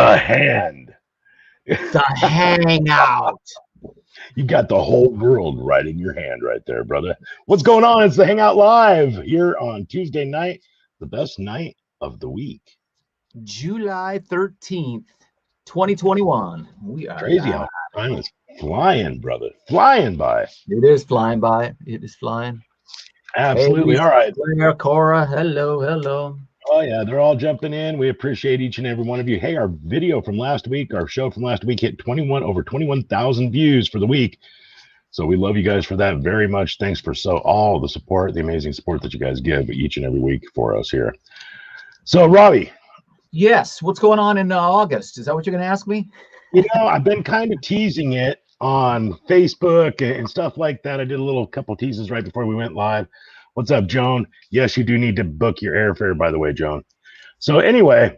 the hand. The hangout. You got the whole world right in your hand right there, brother. What's going on? It's the Hangout Live here on Tuesday night, the best night of the week. July 13th, 2021. We are crazy how time is flying, brother. Flying by. It is flying by. It is flying. Absolutely. Hey, all right. Claire, Cora, hello. Oh, yeah, they're all jumping in. We appreciate each and every one of you. Hey, our video from last week, our show from last week hit over 21,000 views for the week. So we love you guys for that very much. Thanks for all the support, the amazing support that you guys give each and every week for us here. So, Robbie. Yes, what's going on in August? Is that what you're going to ask me? I've been kind of teasing it on Facebook and stuff like that. I did a couple teases right before we went live. What's up, Joan? Yes, you do need to book your airfare, by the way, Joan. So anyway,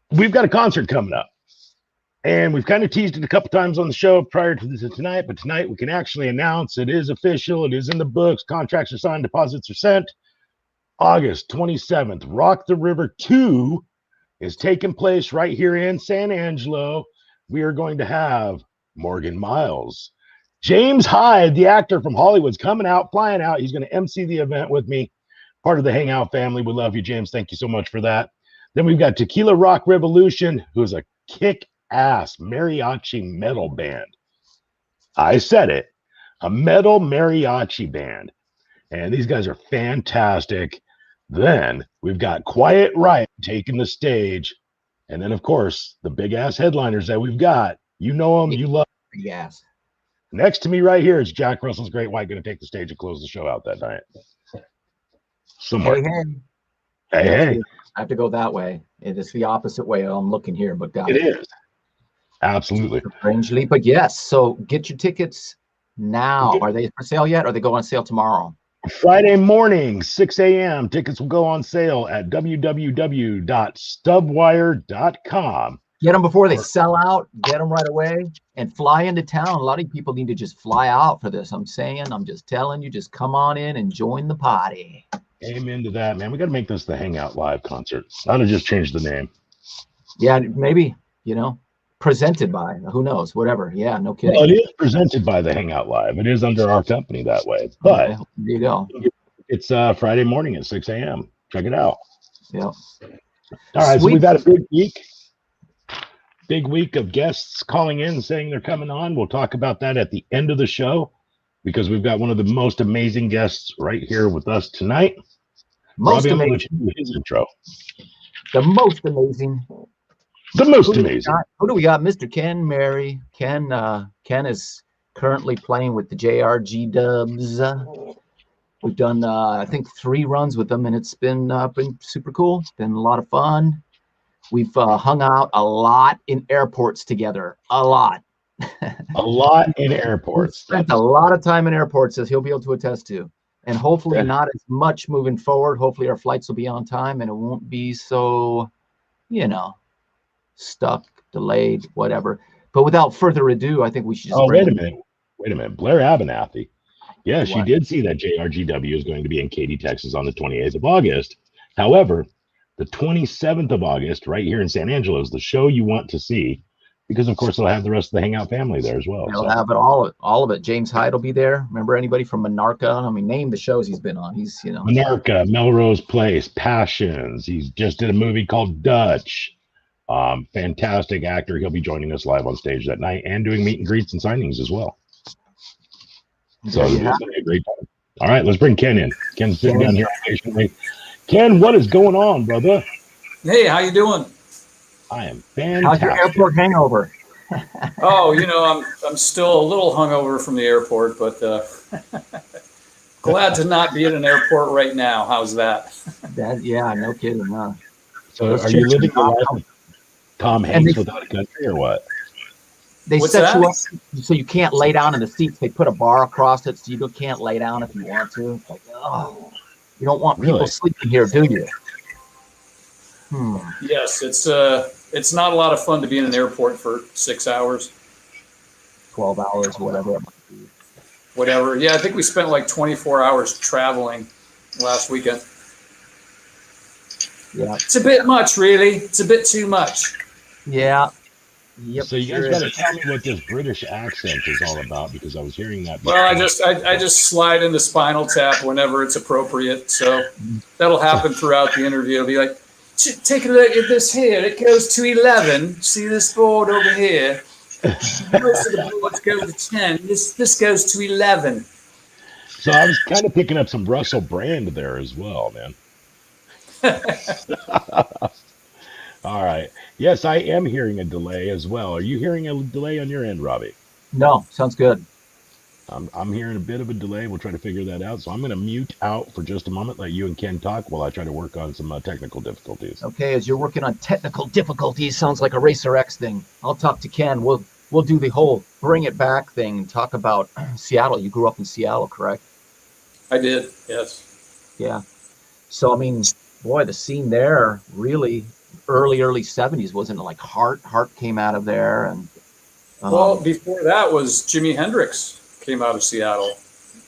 we've got a concert coming up. And we've kind of teased it a couple times on the show prior to this tonight, but tonight we can actually announce it is official. It is in the books. Contracts are signed. Deposits are sent. August 27th, Rock the River 2 is taking place right here in San Angelo. We are going to have Morgan Miles. James Hyde, the actor from Hollywood's coming out, flying out. He's going to MC the event with me. Part of the Hangout family. We love you, James. Thank you so much for that. Then we've got Tequila Rock Revolution, who's a kick-ass mariachi metal band. I said it. A metal mariachi band. And these guys are fantastic. Then we've got Quiet Riot taking the stage. And then, of course, the big-ass headliners that we've got. You know them. You love them. Yes. Next to me right here is Jack Russell's Great White going to take the stage and close the show out that night. Somewhere. Hey. I have to go that way. It is the opposite way I'm looking here, but it is. Absolutely. Strangely, but yes. So get your tickets now. Are they for sale yet? Or are they go on sale tomorrow? Friday morning, 6 a.m. Tickets will go on sale at www.stubwire.com. Get them before they sell out. Get them right away and fly into town. A lot of people need to just fly out for this. I'm just telling you, just come on in and join the party. Amen to that, man. We got to make this the Hangout Live concert. Not to just change the name. Yeah, maybe, presented by, who knows, whatever. Yeah, no kidding. Well, it is presented by the Hangout Live. It is under our company that way. But there you go. It's Friday morning at 6 a.m. Check it out. Yeah. All right, Sweet. so we've had a big week of guests calling in saying they're coming on. We'll talk about that at the end of the show because we've got one of the most amazing guests right here with us tonight. Most Robbie, amazing. His intro. The most amazing. The most amazing. Who do we got? Mr. Ken Mary. Ken is currently playing with the JRG Dubs. We've done, I think, 3 runs with them, and it's been super cool. It's been a lot of fun. We've hung out a lot in airports together. A lot. A lot in airports. We've spent a lot of time in airports, as he'll be able to attest to. And hopefully not as much moving forward. Hopefully our flights will be on time and it won't be so, stuck, delayed, whatever. But without further ado, I think we should just wait a minute. Blair Abernathy. Yeah, she did see that JRGW is going to be in Katy, Texas on the 28th of August. However, the 27th of August, right here in San Angelo, is the show you want to see because, of course, they'll have the rest of the Hangout family there as well. They'll have it all of it. James Hyde will be there. Remember anybody from Monarca? Name the shows he's been on. He's, Monarca, Melrose Place, Passions. He just did a movie called Dutch. Fantastic actor. He'll be joining us live on stage that night and doing meet and greets and signings as well. So it's going to be a great time. All right, let's bring Ken in. Ken's sitting down here patiently. Ken, what is going on, brother? Hey, how you doing? I am fantastic. How's your airport hangover? I'm still a little hungover from the airport, but glad to not be at an airport right now. How's that? No kidding. Huh? So are you living the life of Tom Hanks without a country or what? They set you up so you can't lay down in the seats. They put a bar across it so you can't lay down if you want to. It's like, you don't want people sleeping here, do you? Yes, it's not a lot of fun to be in an airport for 6 hours. 12 hours, whatever it might be. Whatever. Yeah, I think we spent like 24 hours traveling last weekend. Yeah. It's a bit much, really. It's a bit too much. Yeah. Yep. So you guys Sure got to is. tell me what this British accent is all about, because I was hearing that before. Well, I just slide into Spinal Tap whenever it's appropriate. So that'll happen throughout the interview. It'll be like, take a look at this here. It goes to 11. See this board over here? Most of the boards go to 10. This goes to 11. So I was kind of picking up some Russell Brand there as well, man. All right. Yes, I am hearing a delay as well. Are you hearing a delay on your end, Robbie? No, sounds good. I'm hearing a bit of a delay. We'll try to figure that out. So I'm going to mute out for just a moment, let you and Ken talk while I try to work on some technical difficulties. Okay, as you're working on technical difficulties, sounds like a Racer X thing. I'll talk to Ken. We'll do the whole bring it back thing and talk about Seattle. You grew up in Seattle, correct? I did, yes. Yeah. So I mean, boy, the scene there really early 70s, wasn't it? Like Heart came out of there, and well, before that was Jimi Hendrix came out of Seattle.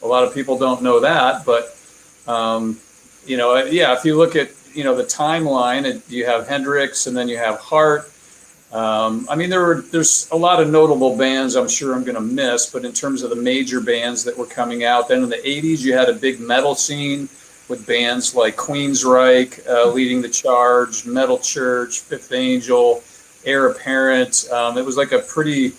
A lot of people don't know that, but yeah, if you look at the timeline, you have Hendrix and then you have Heart. I mean, there's a lot of notable bands I'm sure I'm going to miss, but in terms of the major bands that were coming out, then in the 80s, you had a big metal scene with bands like Queensryche leading the charge, Metal Church, Fifth Angel, Heir Apparent. It was like a pretty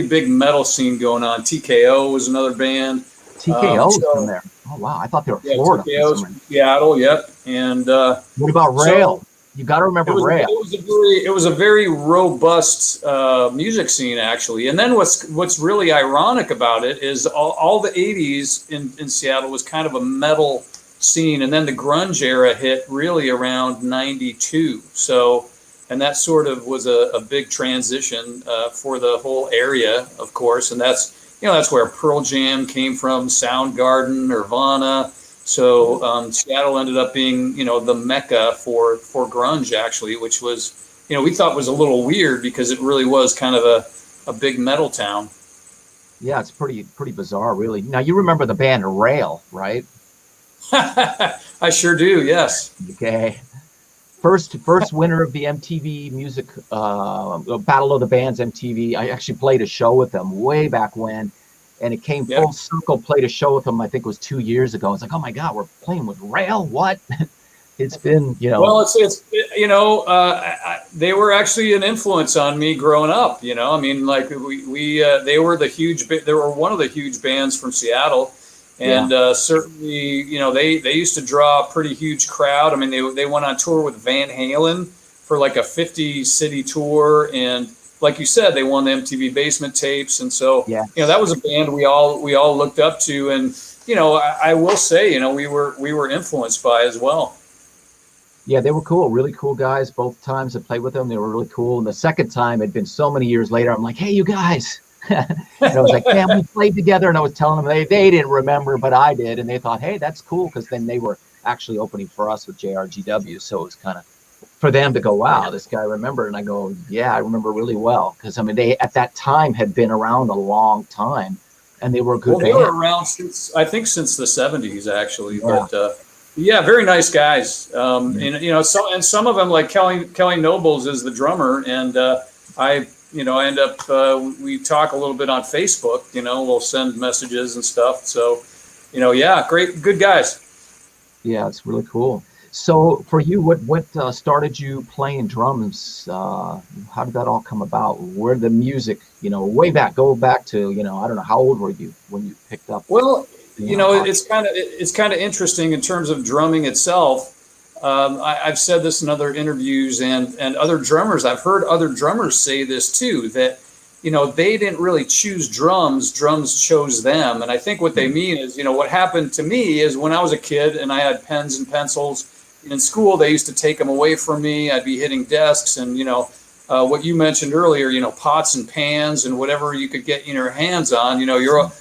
big metal scene going on. TKO was another band. TKO was from there. Oh wow, I thought they were Florida. TKO's from Seattle. Yep. And what about Rail? You got to remember Rail. It was a very robust music scene, actually. And then what's really ironic about it is all the 80s in Seattle was kind of a metal scene, and then the grunge era hit really around 92. So, and that sort of was a big transition for the whole area, of course. And that's where Pearl Jam came from, Soundgarden, Nirvana. So Seattle ended up being, the mecca for grunge, actually, which was, we thought was a little weird because it really was kind of a big metal town. Yeah, it's pretty bizarre, really. Now, you remember the band Rail, right? I sure do, yes. Okay. First winner of the MTV Music Battle of the Bands MTV. I actually played a show with them way back when. And it came full circle, played a show with them, I think it was 2 years ago. It's like, oh my God, we're playing with Rail? What? It's been, Well, they were actually an influence on me growing up, I mean, like they were they were one of the huge bands from Seattle. And certainly, they used to draw a pretty huge crowd. I mean, they went on tour with Van Halen for like a 50-city tour, and like you said, they won the MTV Basement Tapes, and so that was a band we all looked up to, and I will say, we were influenced by as well. Yeah, they were cool, really cool guys. Both times I played with them, they were really cool. And the second time, it'd been so many years later. I'm like, hey, you guys. And I was like, man, we played together, and I was telling them they didn't remember, but I did, and they thought, hey, that's cool, because then they were actually opening for us with JRGW, so it was kind of for them to go, wow, this guy remembered. And I go, yeah, I remember really well. Because, I mean, they at that time had been around a long time, and they were a good band. They were around since the 70s, actually. Yeah. But, very nice guys. And some of them, like Kelly Nobles is the drummer. And I end up, we talk a little bit on Facebook, we'll send messages and stuff. So, great, good guys. Yeah, it's really cool. So for you, what started you playing drums? How did that all come about? Where the music, go back to, I don't know, how old were you when you picked up? Well, it's kind of interesting in terms of drumming itself. I've said this in other interviews and other drummers. I've heard other drummers say this too, that, they didn't really choose drums chose them. And I think what they mean is, what happened to me is when I was a kid and I had pens and pencils, in school, they used to take them away from me. I'd be hitting desks and, what you mentioned earlier, pots and pans and whatever you could get your hands on,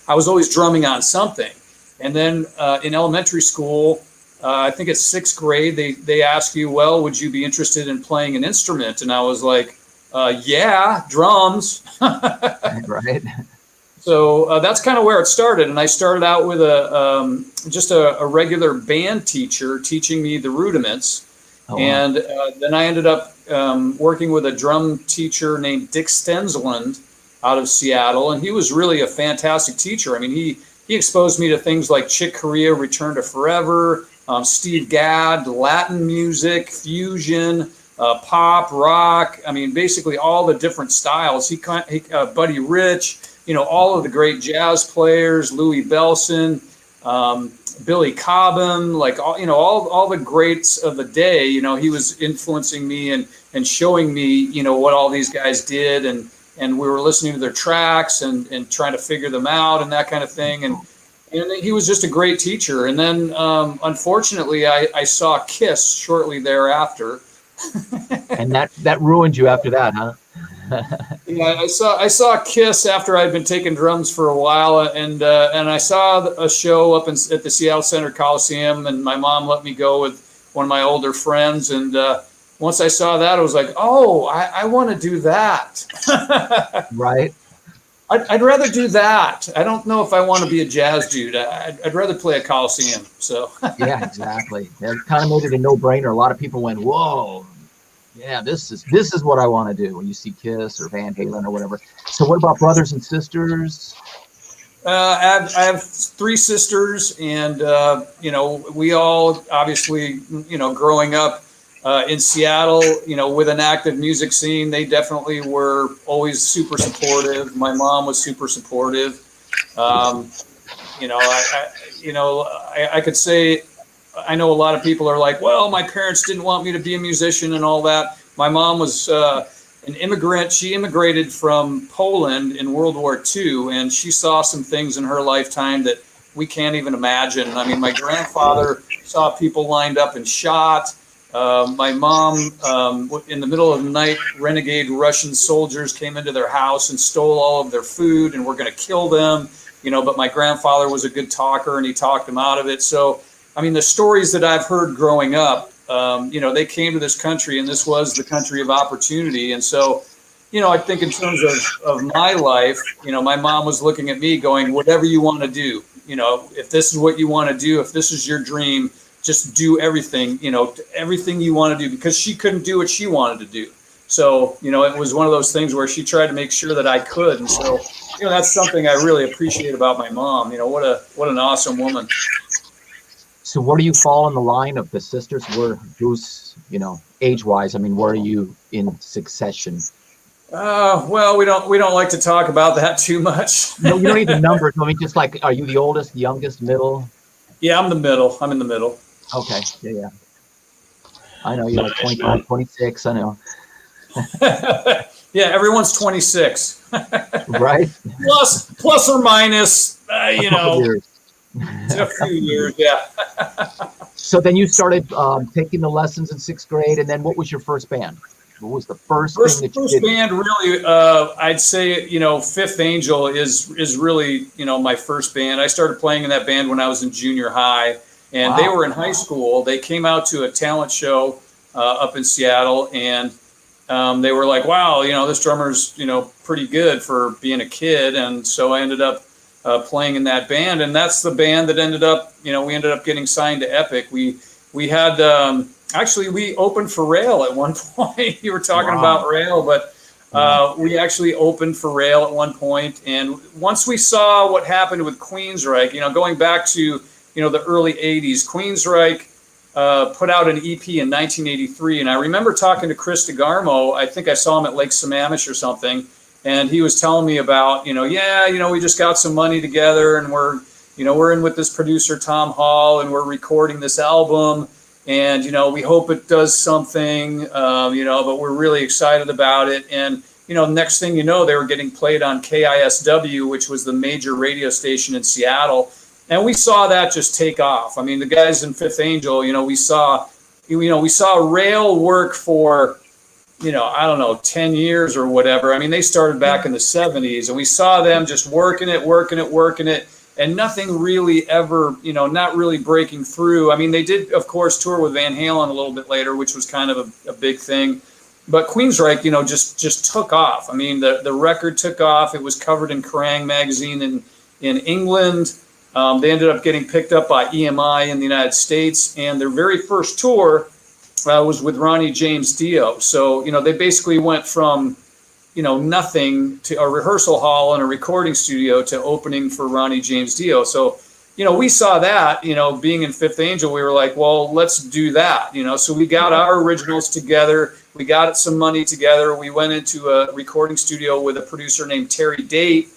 I was always drumming on something. And then in elementary school, I think it's 6th grade, they ask you, well, would you be interested in playing an instrument? And I was like, yeah, drums. Right. So that's kind of where it started. And I started out with just a regular band teacher teaching me the rudiments. Oh, wow. And then I ended up working with a drum teacher named Dick Stensland out of Seattle, and he was really a fantastic teacher. I mean, he exposed me to things like Chick Corea, Return to Forever, Steve Gadd, Latin music, fusion, pop, rock. I mean, basically all the different styles. Buddy Rich, all of the great jazz players, Louis Bellson, Billy Cobham, like all the greats of the day. He was influencing me and showing me what all these guys did, and we were listening to their tracks and trying to figure them out and that kind of thing. And he was just a great teacher. And then unfortunately, I saw Kiss shortly thereafter. And that ruined you after that, huh? Yeah, I saw Kiss after I'd been taking drums for a while, and I saw a show up at the Seattle Center Coliseum, and my mom let me go with one of my older friends, and once I saw that, I was like, oh, I want to do that. Right. I'd rather do that. I don't know if I want to be a jazz dude. I'd rather play a Coliseum. So yeah, exactly. It kind of made it a no-brainer. A lot of people went, whoa. Yeah, this is what I want to do when you see Kiss or Van Halen or whatever. So what about brothers and sisters? I have 3 sisters, and we all obviously growing up in Seattle, with an active music scene, they definitely were always super supportive. My mom was super supportive. I could say. I know a lot of people are like, well, my parents didn't want me to be a musician and all that. My mom was an immigrant. She immigrated from Poland in World War II, and she saw some things in her lifetime that we can't even imagine. I mean, my grandfather saw people lined up and shot. My mom, in the middle of the night, renegade Russian soldiers came into their house and stole all of their food and were going to kill them. But my grandfather was a good talker, and he talked them out of it. So, I mean, the stories that I've heard growing up, they came to this country, and this was the country of opportunity. And so, I think in terms of my life, my mom was looking at me going, whatever you want to do, if this is what you want to do, if this is your dream, just do everything, everything you want to do, because she couldn't do what she wanted to do. So, it was one of those things where she tried to make sure that I could. And so, that's something I really appreciate about my mom. What an awesome woman. So where do you fall in the line of the sisters? Who's, age-wise? I mean, where are you in succession? Well, we don't like to talk about that too much. No, you don't need the numbers. I mean, just like, are you the oldest, the youngest, middle? Yeah, I'm the middle. I'm in the middle. Okay. Yeah. I know you're like 25, 26. I know. Yeah, everyone's 26. Right. Plus or minus, A few years, yeah. So then you started taking the lessons in 6th grade, and then what was your first band? What was the first thing that you did? First band, really, I'd say, Fifth Angel is really, my first band. I started playing in that band when I was in junior high, and Wow. They were in high school. They came out to a talent show up in Seattle, and they were like, wow, this drummer's, pretty good for being a kid. And so I ended up playing in that band, and that's the band that ended up, we ended up getting signed to Epic. We had, actually, we opened for Rail at one point. You were talking about Rail, but we actually opened for Rail at one point. And once we saw what happened with Queensryche, going back to, the early 80s, Queensryche put out an EP in 1983. And I remember talking to Chris DeGarmo. I think I saw him at Lake Sammamish or something. And he was telling me about, we just got some money together, and we're in with this producer, Tom Hall, and we're recording this album. And, we hope it does something, but we're really excited about it. And, next thing you know, they were getting played on KISW, which was the major radio station in Seattle. And we saw that just take off. I mean, the guys in Fifth Angel, we saw Rail work for, 10 years or whatever. I mean, they started back in the 70s, and we saw them just working it. And nothing really ever, not really breaking through. I mean, they did, of course, tour with Van Halen a little bit later, which was kind of a big thing. But Queensryche, just took off. I mean, the record took off. It was covered in Kerrang! Magazine in England. They ended up getting picked up by EMI in the United States. And their very first tour was with Ronnie James Dio. So, they basically went from, nothing to a rehearsal hall and a recording studio to opening for Ronnie James Dio. So, we saw that, being in Fifth Angel, we were like, well, let's do that, So we got our originals together. We got some money together. We went into a recording studio with a producer named Terry Date,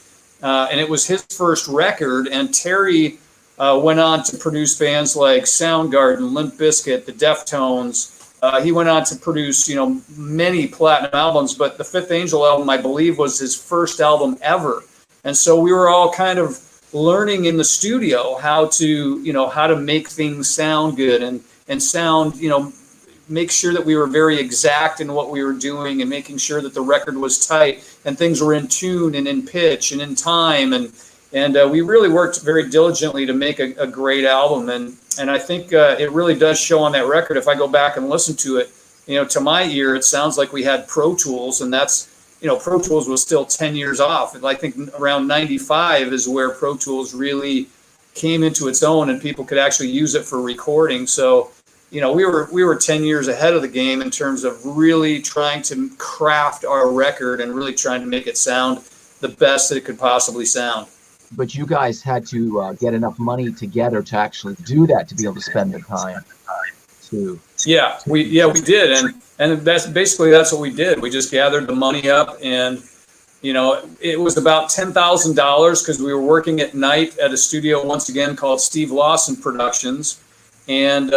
and it was his first record. And Terry went on to produce bands like Soundgarden, Limp Bizkit, the Deftones. He went on to produce, many platinum albums, but the Fifth Angel album, I believe, was his first album ever. And so we were all kind of learning in the studio how to make things sound good and sound, make sure that we were very exact in what we were doing and making sure that the record was tight and things were in tune and in pitch and in time. And we really worked very diligently to make a great album. And I think it really does show on that record. If I go back and listen to it, to my ear, it sounds like we had Pro Tools, and that's, Pro Tools was still 10 years off. And I think around 95 is where Pro Tools really came into its own and people could actually use it for recording. So, we were 10 years ahead of the game in terms of really trying to craft our record and really trying to make it sound the best that it could possibly sound. But you guys had to get enough money together to actually do that, to be able to spend the time to. Yeah, we did, and that's what we did. We just gathered the money up, and it was about $10,000 because we were working at night at a studio once again called Steve Lawson Productions, and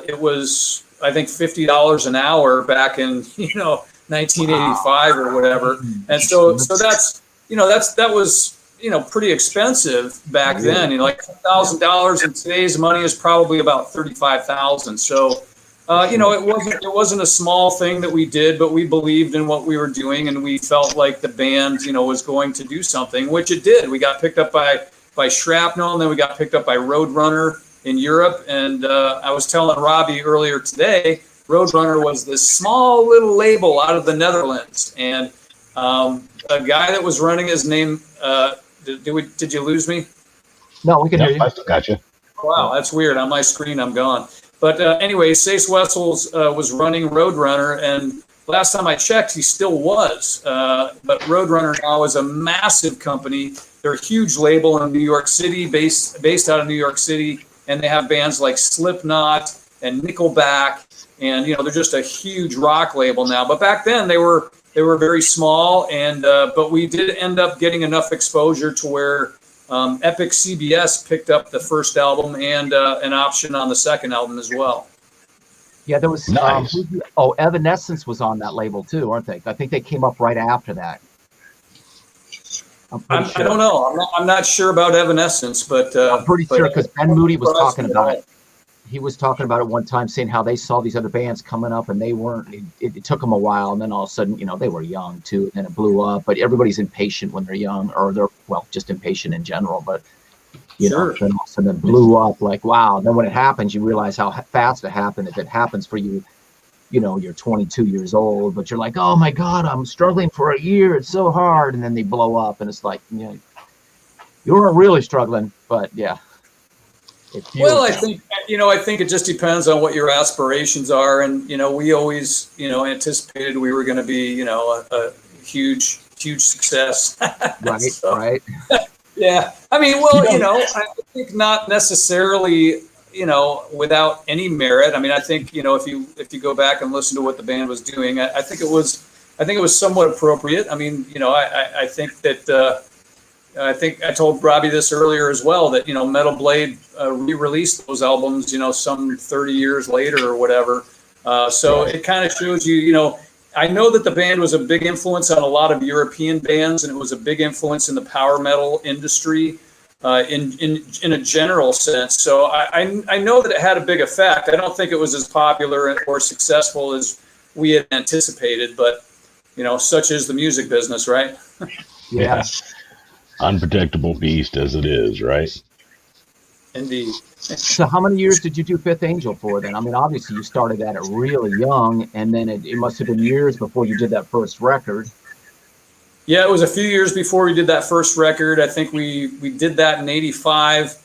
it was, I think, $50 an hour back in 1985 or whatever, and so that's that was pretty expensive back then. Like $1,000 in today's money is probably about $35,000. So. It wasn't a small thing that we did, but we believed in what we were doing, and we felt like the band, was going to do something, which it did. We got picked up by Shrapnel, and then we got picked up by Roadrunner in Europe. And I was telling Robbie earlier today, Roadrunner was this small little label out of the Netherlands, and a guy that was running his name. Did you lose me? No, we can hear you. I still got you. Wow, that's weird. On my screen, I'm gone. But anyway, Cees Wessels was running Roadrunner, and last time I checked, he still was. But Roadrunner now is a massive company. They're a huge label in New York City, based out of New York City, and they have bands like Slipknot and Nickelback, and they're just a huge rock label now. But back then they were very small, and but we did end up getting enough exposure to where Epic CBS picked up the first album and an option on the second album as well. Yeah, there was. Nice. Evanescence was on that label too, aren't they? I think they came up right after that. I don't know. I'm not sure about Evanescence, but I'm pretty sure because Ben Moody was talking about it. He was talking about it one time, saying how they saw these other bands coming up and they weren't. It took them a while, and then all of a sudden, they were young too, and then it blew up. But everybody's impatient when they're young, or they're just impatient in general. But then all of a sudden it blew up. Like wow! And then when it happens, you realize how fast it happened. If it happens for you, you're 22 years old, but you're like, oh my God, I'm struggling for a year. It's so hard, and then they blow up, and it's like, you weren't really struggling, but yeah. Well, I think it just depends on what your aspirations are. And, we always, anticipated we were going to be, a huge success. Right. Right. Yeah. I mean, well, I think not necessarily, without any merit. I mean, I think, if you go back and listen to what the band was doing, I think it was somewhat appropriate. I mean, I think that, I think I told Robbie this earlier as well, that, Metal Blade re-released those albums, some 30 years later or whatever. So it kind of shows you, I know that the band was a big influence on a lot of European bands, and it was a big influence in the power metal industry in a general sense. So I know that it had a big effect. I don't think it was as popular or successful as we had anticipated, but, such is the music business, right? Yeah. Unprotectable beast as it is, right? Indeed. So how many years did you do Fifth Angel for then? I mean, obviously you started at it really young, and then it must have been years before you did that first record. Yeah, it was a few years before we did that first record. I think we did that in 85.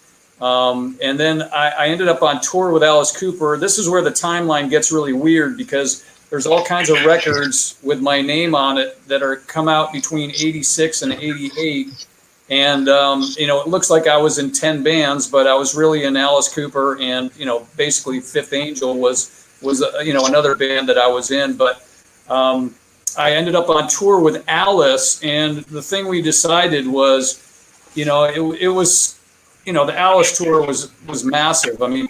And then I ended up on tour with Alice Cooper. This is where the timeline gets really weird because there's all kinds of records with my name on it that are come out between 86 and 88. And, it looks like I was in 10 bands, but I was really in Alice Cooper, and, basically Fifth Angel was another band that I was in. But I ended up on tour with Alice, and the thing we decided was, it was, the Alice tour was massive. I mean,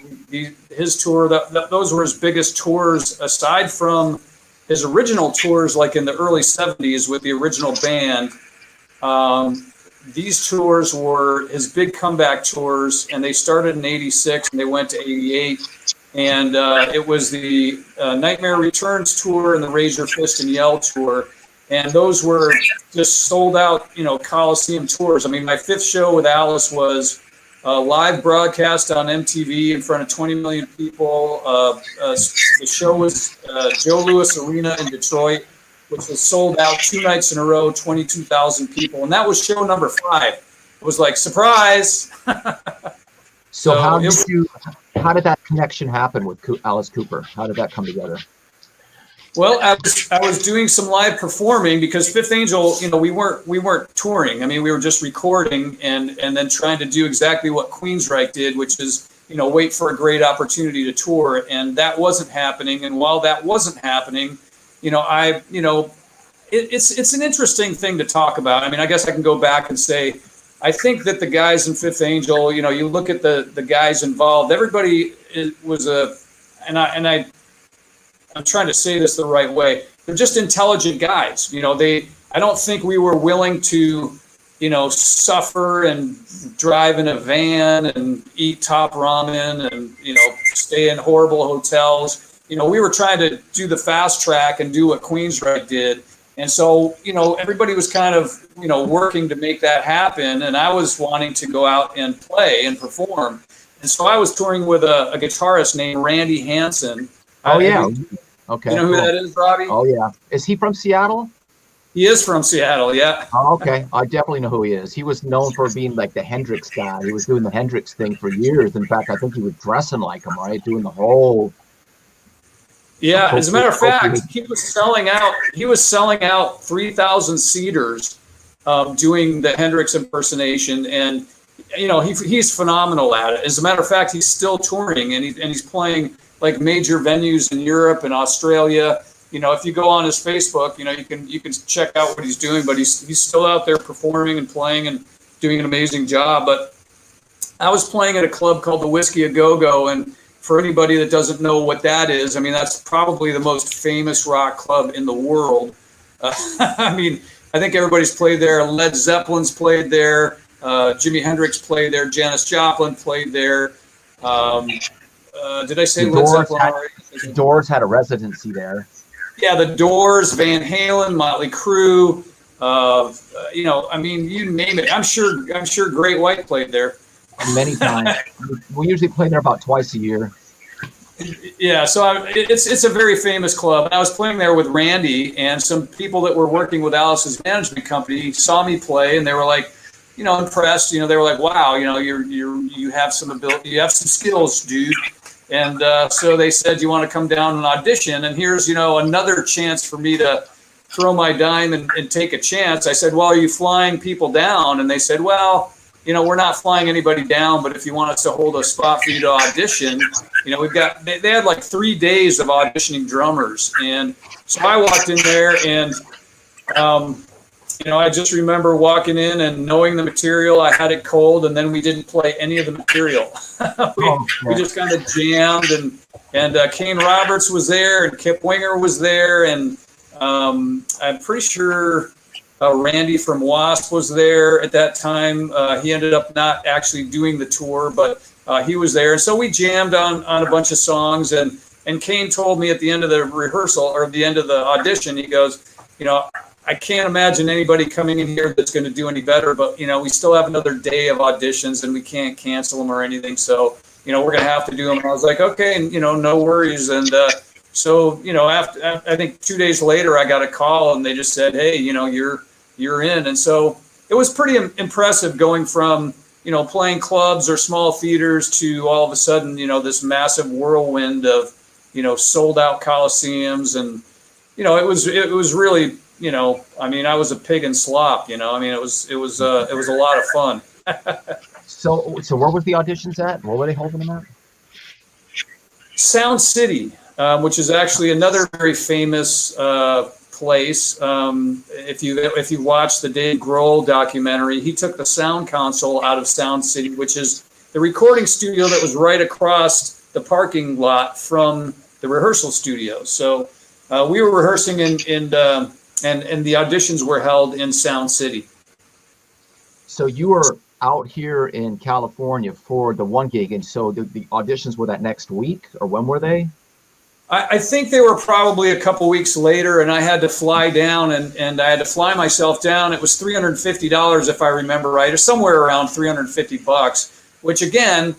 his tour, those were his biggest tours aside from his original tours, like in the early 70s with the original band. These tours were his big comeback tours, and they started in 86 and they went to 88. And it was the Nightmare Returns tour and the Raise Your Fist and Yell tour. And those were just sold out, Coliseum tours. I mean, my fifth show with Alice was a live broadcast on MTV in front of 20 million people. The show was Joe Louis Arena in Detroit, which was sold out 2 nights in a row, 22,000 people. And that was show number 5. It was like, surprise. So how did that connection happen with Alice Cooper? How did that come together? Well, I was doing some live performing because Fifth Angel, we weren't touring. I mean, we were just recording and then trying to do exactly what Queensryche did, which is, wait for a great opportunity to tour. And that wasn't happening. And while that wasn't happening, it's an interesting thing to talk about. I mean, I guess I can go back and say, I think that the guys in Fifth Angel, you look at the guys involved, everybody was I'm trying to say this the right way. They're just intelligent guys. I don't think we were willing to, suffer and drive in a van and eat top ramen and, stay in horrible hotels. We were trying to do the fast track and do what Queensryche did. And so, everybody was kind of, working to make that happen. And I was wanting to go out and play and perform. And so I was touring with a guitarist named Randy Hanson. Oh, yeah. Okay. You know who that is, Robbie? Oh, yeah. Is he from Seattle? He is from Seattle, yeah. Oh, okay. I definitely know who he is. He was known for being like the Hendrix guy. He was doing the Hendrix thing for years. In fact, I think he was dressing like him, right? Doing the whole... Yeah, as a matter of fact, he was selling out 3,000 seaters doing the Hendrix impersonation, and he's phenomenal at it. As a matter of fact, he's still touring, and he's playing like major venues in Europe and Australia. If you go on his Facebook, you can check out what he's doing, but he's still out there performing and playing and doing an amazing job. But I was playing at a club called the Whiskey A Go-Go, and for anybody that doesn't know what that is, I mean, that's probably the most famous rock club in the world. I mean, I think everybody's played there. Led Zeppelin's played there. Jimi Hendrix played there. Janis Joplin played there. Did I say Led Zeppelin already? The Doors had a residency there. Yeah, the Doors, Van Halen, Motley Crue. I mean, you name it. I'm sure Great White played there. Many times. We usually play there about twice a year. Yeah, so it's a very famous club. And I was playing there with Randy, and some people that were working with Alice's management company saw me play, and they were like, impressed. They were like, "Wow, you have some ability, you have some skills, dude." And so they said, "You want to come down and audition?" And here's another chance for me to throw my dime and take a chance. I said, "Well, are you flying people down?" And they said, "Well, we're not flying anybody down, but if you want us to hold a spot for you to audition, we've got." They had like 3 days of auditioning drummers, and so I walked in there, and I just remember walking in and knowing the material. I had it cold, and then we didn't play any of the material. we just kind of jammed, and Kane Roberts was there, and Kip Winger was there, and I'm pretty sure. Randy from Wasp was there at that time. He ended up not actually doing the tour, but he was there. So we jammed on a bunch of songs, and Kane told me at the end of the rehearsal or the end of the audition, he goes, I can't imagine anybody coming in here that's going to do any better, but we still have another day of auditions and we can't cancel them or anything. So, we're going to have to do them. And I was like, okay, and, no worries. And so, after I think 2 days later, I got a call and they just said, hey, you're in. And so it was pretty impressive going from, playing clubs or small theaters to all of a sudden, this massive whirlwind of, sold out coliseums. And, it was really, I was a pig in slop, it was a lot of fun. So where was the auditions at? Where were they holding them at? Sound City, which is actually another very famous place. If you watch the Dave Grohl documentary, he took the sound console out of Sound City, which is the recording studio that was right across the parking lot from the rehearsal studio. So we were rehearsing and the auditions were held in Sound City. So you were out here in California for the one gig, and so the auditions were that next week, or when were they? I think they were probably a couple weeks later, and I had to fly down, and I had to fly myself down. It was $350 if I remember right, or somewhere around $350, which again,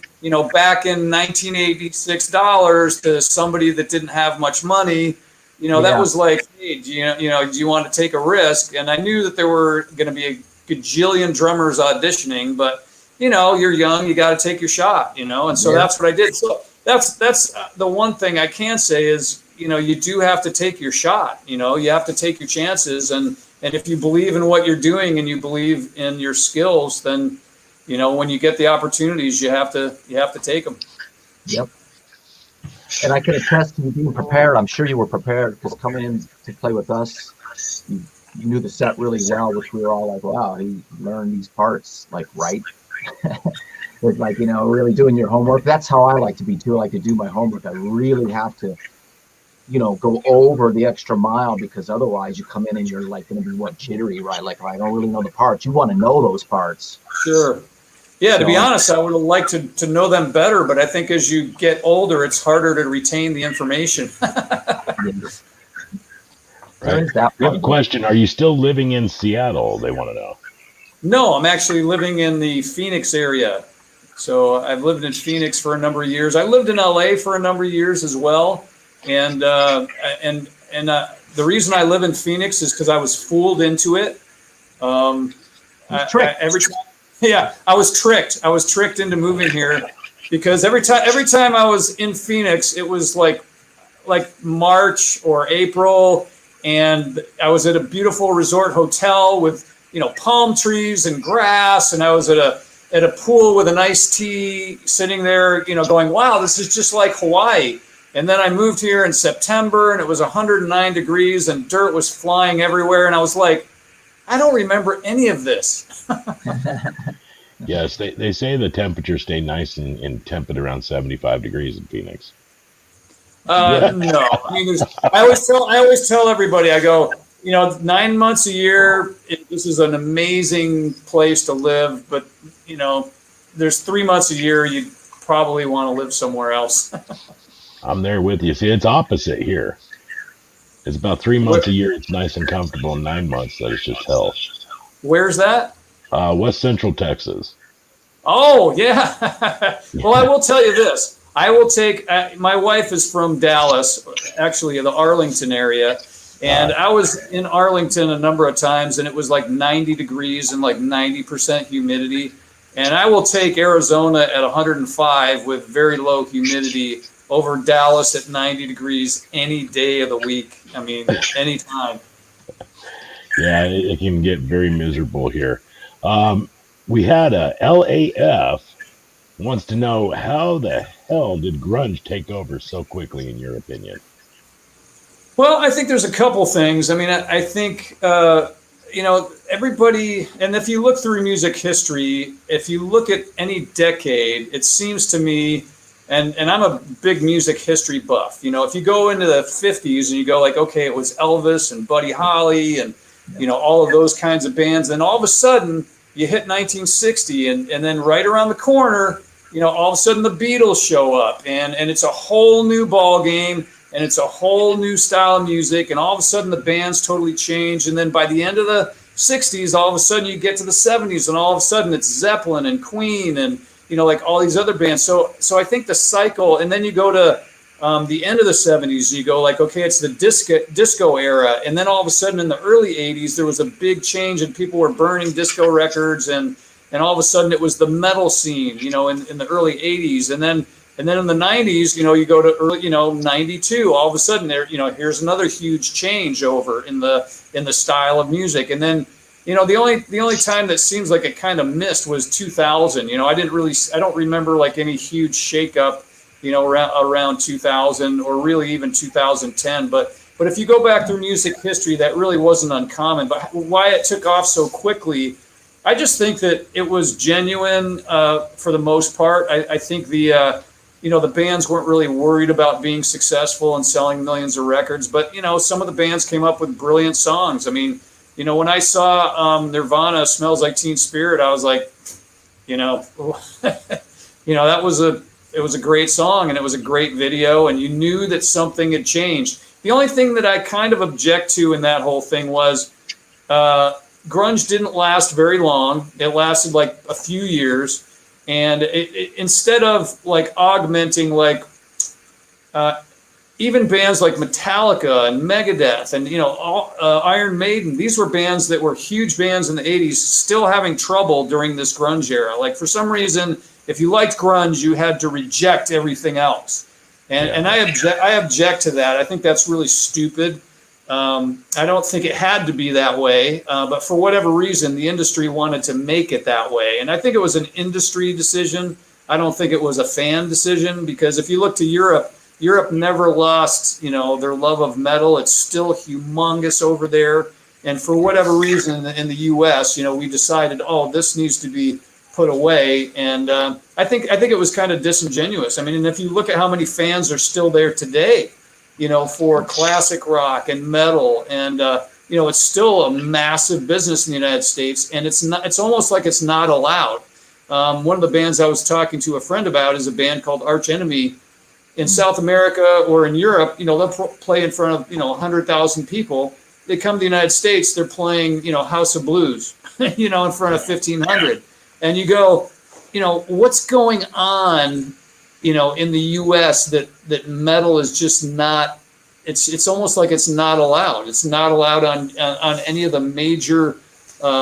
back in 1986 dollars to somebody that didn't have much money, that was like, hey, do you want to take a risk? And I knew that there were going to be a gajillion drummers auditioning, but you're young, you got to take your shot, and so that's what I did. So that's the one thing I can say is, you do have to take your shot, you have to take your chances. And if you believe in what you're doing and you believe in your skills, then, when you get the opportunities, you have to take them. Yep. And I can attest to you being prepared. I'm sure you were prepared, because coming in to play with us, you knew the set really well, which we were all like, wow, he learned these parts right. It's like, really doing your homework. That's how I like to be too. I like to do my homework. I really have to, go over the extra mile, because otherwise you come in and you're like going to be jittery, right? Like, I don't really know the parts. You want to know those parts. Sure. Yeah, to be honest, I would have liked to know them better, but I think as you get older, it's harder to retain the information. Right. We have a question. Are you still living in Seattle? They want to know. No, I'm actually living in the Phoenix area. So I've lived in Phoenix for a number of years. I lived in LA for a number of years as well. And the reason I live in Phoenix is because I was fooled into it. I was tricked. I was tricked into moving here, because every time I was in Phoenix, it was like March or April, and I was at a beautiful resort hotel with palm trees and grass, and I was at a pool with an iced tea, sitting there, going, wow, this is just like Hawaii. And then I moved here in September, and it was 109 degrees and dirt was flying everywhere, and I was like, I don't remember any of this. Yes, they say the temperatures stay nice and temperate around 75 degrees in Phoenix. No, I always tell everybody, I go, 9 months a year, this is an amazing place to live, but there's 3 months a year you probably want to live somewhere else. I'm there with you. See, it's opposite here. It's about 3 months a year it's nice and comfortable, and 9 months that it's just hell. Where's that? West Central Texas. Oh, yeah. Well, I will tell you this. I will take, my wife is from Dallas, actually the Arlington area. And I was in Arlington a number of times, and it was like 90 degrees and like 90% humidity. And I will take Arizona at 105 with very low humidity over Dallas at 90 degrees any day of the week. I mean, anytime. Yeah, it can get very miserable here. We had a LAF wants to know, how the hell did grunge take over so quickly, in your opinion? Well, I think there's a couple things. I mean, I think, everybody, and if you look through music history, if you look at any decade, it seems to me, and I'm a big music history buff, if you go into the 50s and you go like, okay, it was Elvis and Buddy Holly and, all of those kinds of bands. Then all of a sudden you hit 1960 and then right around the corner, all of a sudden the Beatles show up and it's a whole new ball game. And it's a whole new style of music, and all of a sudden the bands totally change. And then by the end of the 60s, all of a sudden you get to the 70s, and all of a sudden it's Zeppelin and Queen and, like all these other bands. So I think the cycle, and then you go to the end of the 70s, and you go like, okay, it's the disco era. And then all of a sudden in the early 80s, there was a big change, and people were burning disco records, and and all of a sudden it was the metal scene, you know, in the early 80s. And then in the 90s, you know, you go to early, you know, 92, all of a sudden there, you know, here's another huge change over in the style of music. And then, you know, the only time that seems like it kind of missed was 2000. You know, I don't remember like any huge shakeup, you know, around 2000 or really even 2010. But if you go back through music history, that really wasn't uncommon. But why it took off so quickly, I just think that it was genuine for the most part. I think you know, the bands weren't really worried about being successful and selling millions of records. But, you know, some of the bands came up with brilliant songs. I mean, you know, when I saw Nirvana "Smells Like Teen Spirit," I was like, you know, you know, it was a great song and it was a great video, and you knew that something had changed. The only thing that I kind of object to in that whole thing was grunge didn't last very long. It lasted like a few years, and instead of like augmenting like even bands like Metallica and Megadeth and, you know, Iron Maiden, these were bands that were huge bands in the 80s, still having trouble during this grunge era. Like, for some reason, if you liked grunge, you had to reject everything else. And I object to that. I think that's really stupid. I don't think it had to be that way, but for whatever reason, the industry wanted to make it that way. And I think it was an industry decision. I don't think it was a fan decision, because if you look to Europe never lost, you know, their love of metal. It's still humongous over there. And for whatever reason in the US, you know, we decided, oh, this needs to be put away. And I think it was kind of disingenuous. I mean, and if you look at how many fans are still there today, you know, for classic rock and metal, and you know, it's still a massive business in the United States, and it's almost like it's not allowed. One of the bands I was talking to a friend about is a band called Arch Enemy. In South America or in Europe, you know, they'll play in front of, you know, 100,000 people. They come to the United States, they're playing, you know, House of Blues, you know, in front of 1,500. And you go, you know, what's going on, you know, in the U.S. that metal is just not, it's almost like it's not allowed. It's not allowed on any of the major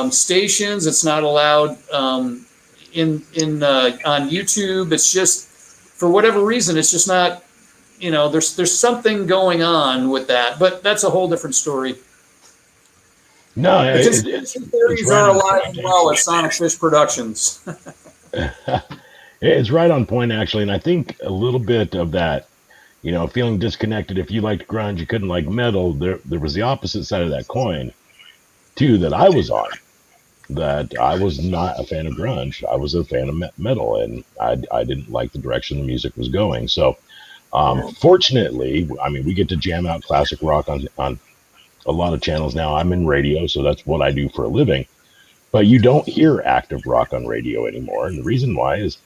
stations. It's not allowed on YouTube. It's just, for whatever reason, it's just not, you know, there's something going on with that, but that's a whole different story. No, it's theories are alive and well at Sonic Fish Productions. It's right on point, actually, and I think a little bit of that, you know, feeling disconnected. If you liked grunge, you couldn't like metal. There was the opposite side of that coin, too, that I was on. That I was not a fan of grunge. I was a fan of metal, and I didn't like the direction the music was going. So, fortunately, I mean, we get to jam out classic rock on a lot of channels now. I'm in radio, so that's what I do for a living. But you don't hear active rock on radio anymore, and the reason why is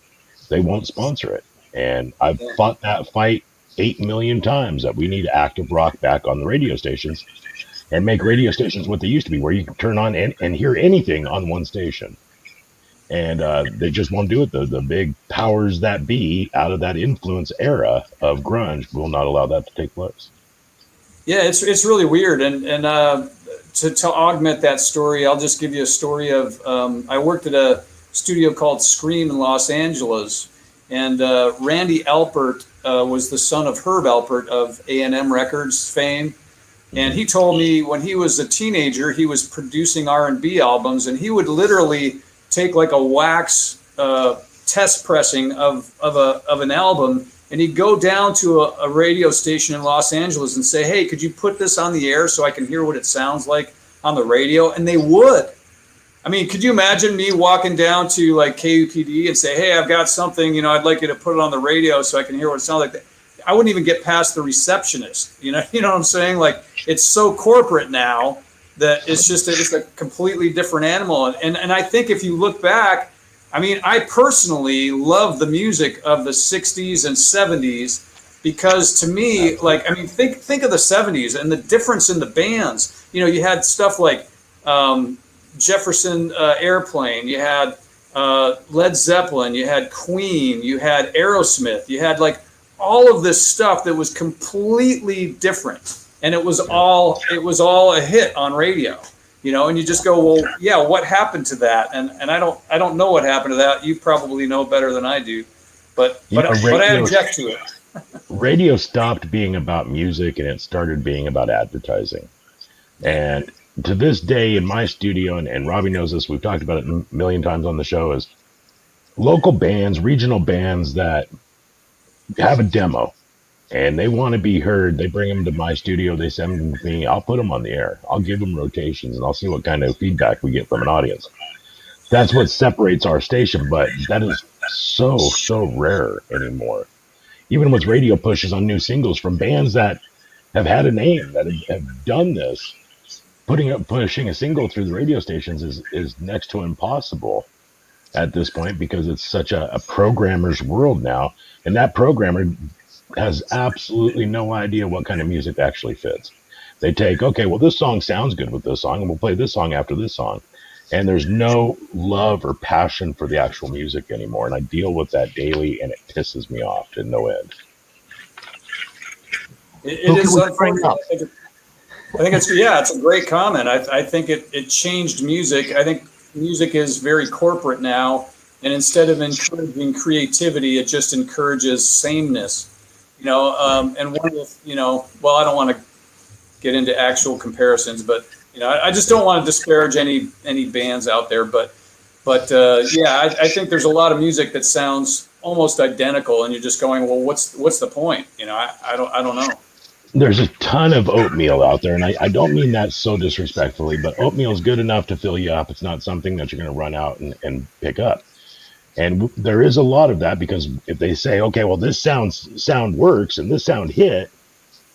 they won't sponsor it. And I've fought that fight 8 million times, that we need active rock back on the radio stations. And make radio stations what they used to be, where you can turn on and hear anything on one station. And they just won't do it. The big powers that be out of that influence era of grunge will not allow that to take place. Yeah, it's really weird. And to augment that story, I'll just give you a story of I worked at a studio called Scream in Los Angeles, and Randy Alpert was the son of Herb Alpert of A&M Records fame. And he told me when he was a teenager, he was producing R&B albums, and he would literally take like a wax test pressing of an album, and he'd go down to a radio station in Los Angeles and say, hey, could you put this on the air so I can hear what it sounds like on the radio? And they would. I mean, could you imagine me walking down to like KUPD and say, hey, I've got something, you know, I'd like you to put it on the radio so I can hear what it sounds like? I wouldn't even get past the receptionist. You know what I'm saying? Like, it's so corporate now that it's a completely different animal. And I think if you look back, I mean, I personally love the music of the 60s and 70s, because to me, like, I mean, think of the 70s and the difference in the bands. You know, you had stuff like Jefferson Airplane, you had Led Zeppelin, you had Queen, you had Aerosmith, you had like all of this stuff that was completely different, and it was all a hit on radio. and you just go, well, yeah, what happened to that? And I don't know what happened to that. You probably know better than I do, but I object to it. Radio stopped being about music and it started being about advertising. And to this day in my studio, and Robbie knows this, we've talked about it a million times on the show, is local bands, regional bands that have a demo and they want to be heard. They bring them to my studio, they send them to me, I'll put them on the air. I'll give them rotations and I'll see what kind of feedback we get from an audience. That's what separates our station, but that is so rare anymore. Even with radio pushes on new singles from bands that have had a name, that have done this, pushing a single through the radio stations is next to impossible at this point, because it's such a programmer's world now, and that programmer has absolutely no idea what kind of music actually fits. They take, okay, well, this song sounds good with this song, and we'll play this song after this song, and there's no love or passion for the actual music anymore, and I deal with that daily, and it pisses me off to no end. It is unfortunate. I think it's a great comment. I think it changed music. I think music is very corporate now, and instead of encouraging creativity, it just encourages sameness. And one of the, well, I don't want to get into actual comparisons, but I just don't want to disparage any bands out there. But I think there's a lot of music that sounds almost identical, and you're just going, well, what's the point? I don't know. There's a ton of oatmeal out there, and I don't mean that so disrespectfully, but oatmeal is good enough to fill you up. It's not something that you're going to run out and pick up. And there is a lot of that, because if they say, okay, well, this sound works and this sound hit,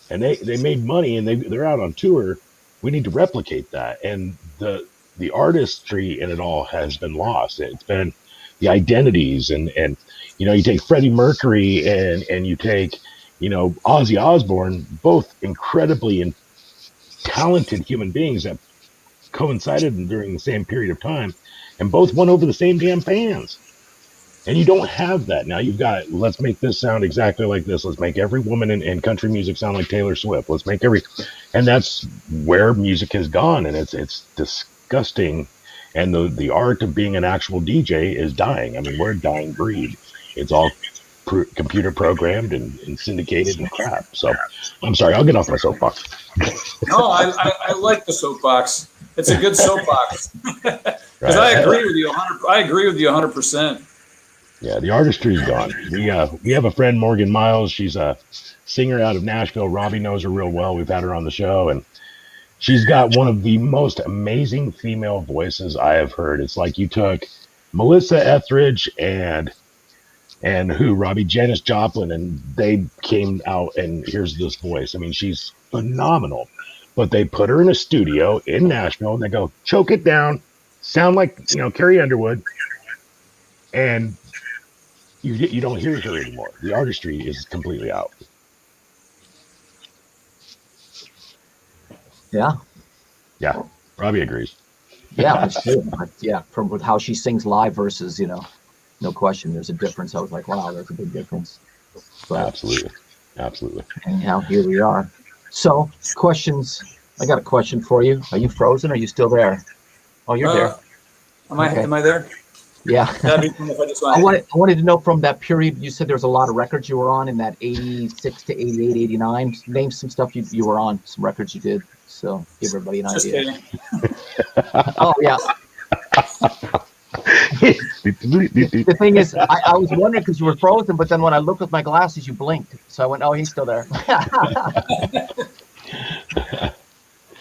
and they made money and they're out on tour, we need to replicate that. And the artistry in it all has been lost. It's been the identities, and you take Freddie Mercury and you take Ozzy Osbourne, both incredibly and talented human beings that coincided during the same period of time, and both won over the same damn fans. And you don't have that now. You've got, let's make this sound exactly like this. Let's make every woman in country music sound like Taylor Swift. Let's make and that's where music has gone, and it's disgusting. And the art of being an actual DJ is dying. I mean, we're a dying breed. It's all computer programmed and syndicated and crap. So I'm sorry, I'll get off my soapbox. No, I like the soapbox. It's a good soapbox. Because right. I agree with you 100%. Yeah, the artistry's gone. We have a friend, Morgan Miles. She's a singer out of Nashville. Robbie knows her real well. We've had her on the show, and she's got one of the most amazing female voices I have heard. It's like you took Melissa Etheridge and Robbie, Janis Joplin, and they came out, and here's this voice. I mean, she's phenomenal. But they put her in a studio in Nashville, and they go, choke it down, sound like Carrie Underwood, and you don't hear her anymore. The artistry is completely out. Yeah. Yeah, Robbie agrees. Yeah, it's true. Yeah, from how she sings live versus no question, there's a difference. I was like, wow, there's a big difference. But Absolutely. Anyhow, here we are. So, questions. I got a question for you. Are you frozen? Or are you still there? Oh, you're there. Am I there? Yeah. I wanted to know, from that period, you said there was a lot of records you were on in that 86 to 88, 89. Name some stuff you were on, some records you did. So give everybody an idea. Oh, yeah. The thing is, I was wondering because you were frozen, but then when I looked with my glasses, you blinked. So I went, oh, he's still there.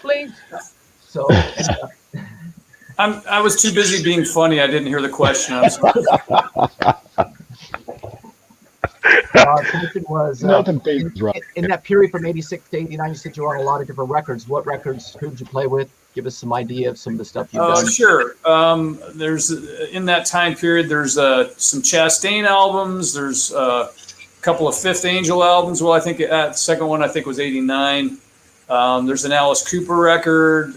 Blinked. So I was too busy being funny. I didn't hear the question. I'm sorry. The question was, nothing phases right. In that period from 86 to 89, you said you were on a lot of different records. What records? Who did you play with? Give us some idea of some of the stuff you've done. Sure. There's in that time period, there's some Chastain albums. There's a couple of Fifth Angel albums. Well, I think the second one was 89. There's an Alice Cooper record.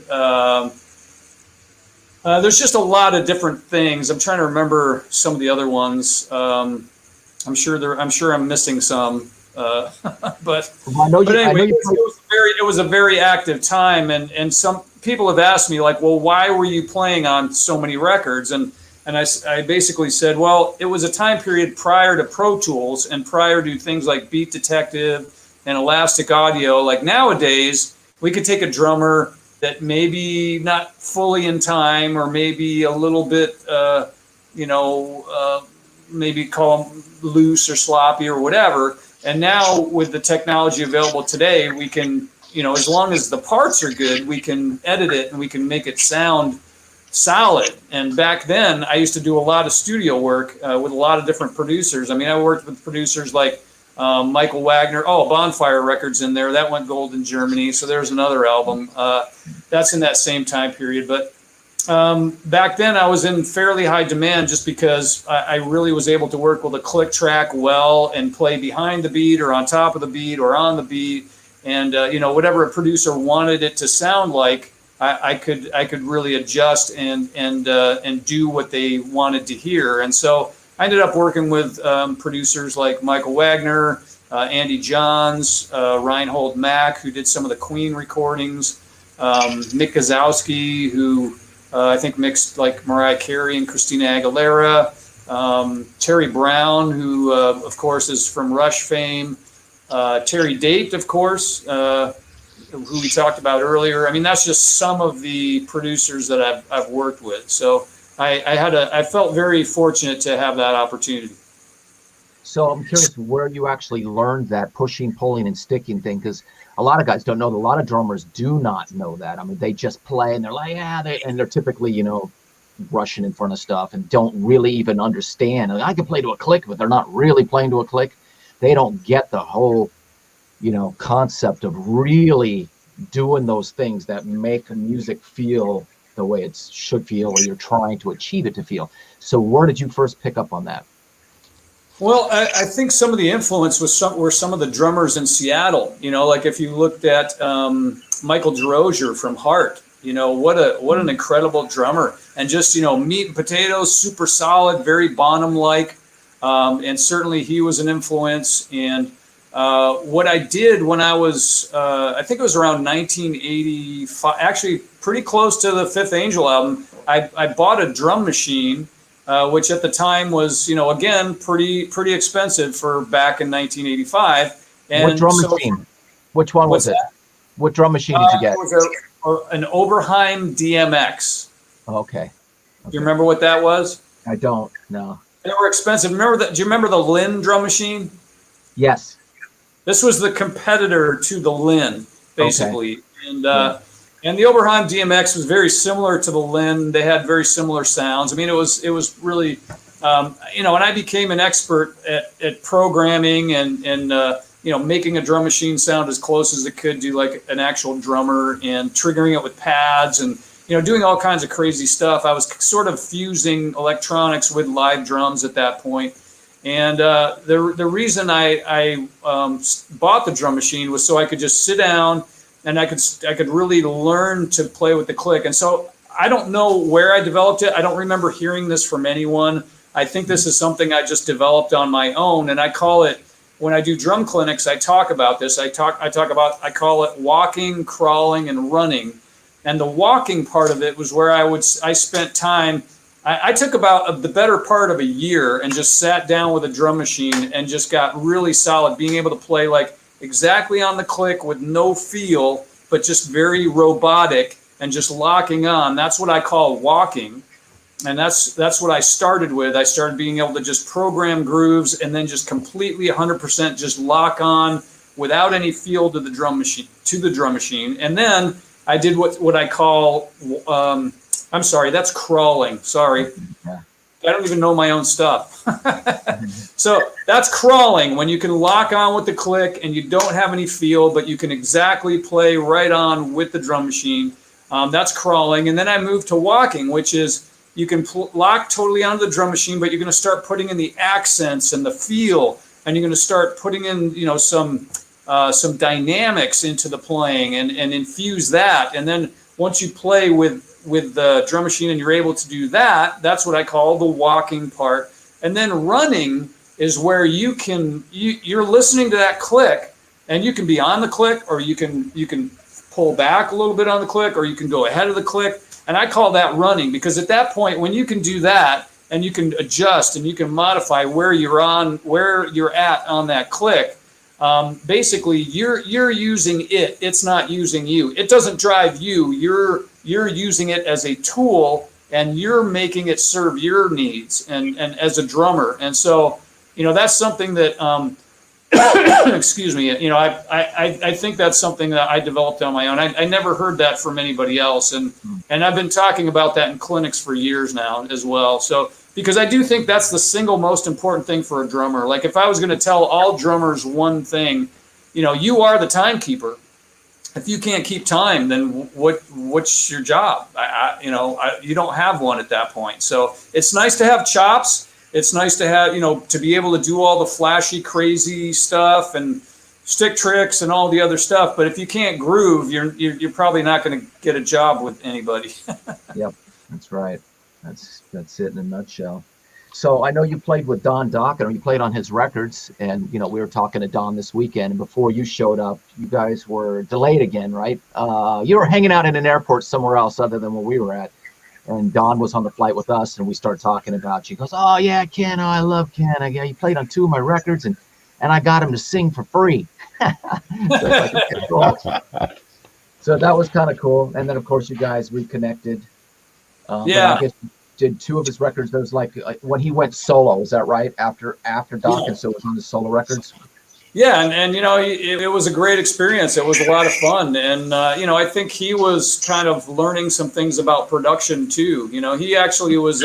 There's just a lot of different things. I'm trying to remember some of the other ones. I'm sure I'm missing some. but I know anyway, it was a very active time, and some people have asked me like, well, why were you playing on so many records? And I basically said, well, it was a time period prior to Pro Tools and prior to things like Beat Detective and Elastic Audio. Like nowadays, we could take a drummer that maybe not fully in time or maybe a little bit, maybe call them loose or sloppy or whatever. And now with the technology available today, we can, as long as the parts are good, we can edit it and we can make it sound solid. And back then, I used to do a lot of studio work with a lot of different producers. I mean, I worked with producers like Michael Wagner. Oh, Bonfire Records in there. That went gold in Germany. So there's another album. That's in that same time period. But back then, I was in fairly high demand just because I really was able to work with a click track well and play behind the beat or on top of the beat or on the beat. And, whatever a producer wanted it to sound like, I could really adjust and do what they wanted to hear. And so I ended up working with producers like Michael Wagner, Andy Johns, Reinhold Mack, who did some of the Queen recordings, Mick Gazowski, who I think mixed like Mariah Carey and Christina Aguilera, Terry Brown, who of course is from Rush fame, Terry Date, of course, who we talked about earlier. I mean, that's just some of the producers that I've worked with. So I felt very fortunate to have that opportunity. So I'm curious where you actually learned that pushing, pulling, and sticking thing, because a lot of guys don't know. A lot of drummers do not know that. I mean, they just play and they're like, they're typically, rushing in front of stuff and don't really even understand. I mean, I can play to a click, but they're not really playing to a click. They don't get the whole, concept of really doing those things that make the music feel the way it should feel, or you're trying to achieve it to feel. So where did you first pick up on that? Well, I think some of the influence were some of the drummers in Seattle. Like if you looked at Michael DeRozier from Heart, what an incredible drummer, and just meat and potatoes, super solid, very Bonham-like, and certainly he was an influence. And what I did when I was, I think it was around 1985, actually pretty close to the Fifth Angel album, I bought a drum machine. Which at the time was, again, pretty expensive for back in 1985. And what drum machine? Which one was it? What drum machine did you get? It was an Oberheim DMX. Okay. Do you remember what that was? I don't. No. They were expensive. Remember that? Do you remember the Lynn drum machine? Yes. This was the competitor to the Lynn, basically, okay. And the Oberheim DMX was very similar to the Lynn. They had very similar sounds. I mean, it was really, and I became an expert at programming and making a drum machine sound as close as it could do like an actual drummer, and triggering it with pads and, doing all kinds of crazy stuff. I was sort of fusing electronics with live drums at that point. And the reason I bought the drum machine was so I could just sit down and I could really learn to play with the click. And so I don't know where I developed it. I don't remember hearing this from anyone. I think this is something I just developed on my own. And I call it, when I do drum clinics, I talk about this. I call it walking, crawling, and running. And the walking part of it was where I spent time. I took about the better part of a year and just sat down with a drum machine and just got really solid, being able to play like exactly on the click with no feel, but just very robotic and just locking on. That's what I call walking. And that's what I started with. I started being able to just program grooves and then just completely 100% just lock on without any feel to the drum machine. And then I did what I call, I'm sorry, that's crawling. Sorry. Yeah. I don't even know my own stuff. So that's crawling, when you can lock on with the click and you don't have any feel, but you can exactly play right on with the drum machine. That's crawling. And then I moved to walking, which is you can lock totally onto the drum machine, but you're going to start putting in the accents and the feel, and you're going to start putting in, some dynamics into the playing and infuse that. And then once you play with the drum machine and you're able to do that, that's what I call the walking part. And then running is where you're listening to that click and you can be on the click, or you can pull back a little bit on the click, or you can go ahead of the click. And I call that running, because at that point, when you can do that and you can adjust and you can modify where you're at on that click, basically you're using it. It's not using you. It doesn't drive you. You're using it as a tool, and you're making it serve your needs and as a drummer. And so, that's something that, excuse me, I think that's something that I developed on my own. I never heard that from anybody else. And I've been talking about that in clinics for years now as well. So, because I do think that's the single most important thing for a drummer. Like, if I was going to tell all drummers one thing, you are the timekeeper. If you can't keep time, then what's your job? You don't have one at that point. So it's nice to have chops. It's nice to have, to be able to do all the flashy, crazy stuff and stick tricks and all the other stuff. But if you can't groove, you're probably not going to get a job with anybody. Yep, that's right. That's it in a nutshell. So I know you played with Don Dokken, or you played on his records, and we were talking to Don this weekend, and before you showed up, you guys were delayed again, right? You were hanging out in an airport somewhere else other than where we were at, and Don was on the flight with us, and we started talking about you. He goes, "Oh yeah, Ken, I love Ken. He played on 2 of my records, and I got him to sing for free." So that was kind of cool. And then of course you guys reconnected. Yeah. I guess you did 2 of his records. There was like when he went solo, is that right? After Dokken, so it was on the solo records. Yeah, and it was a great experience. It was a lot of fun, and I think he was kind of learning some things about production too. He actually was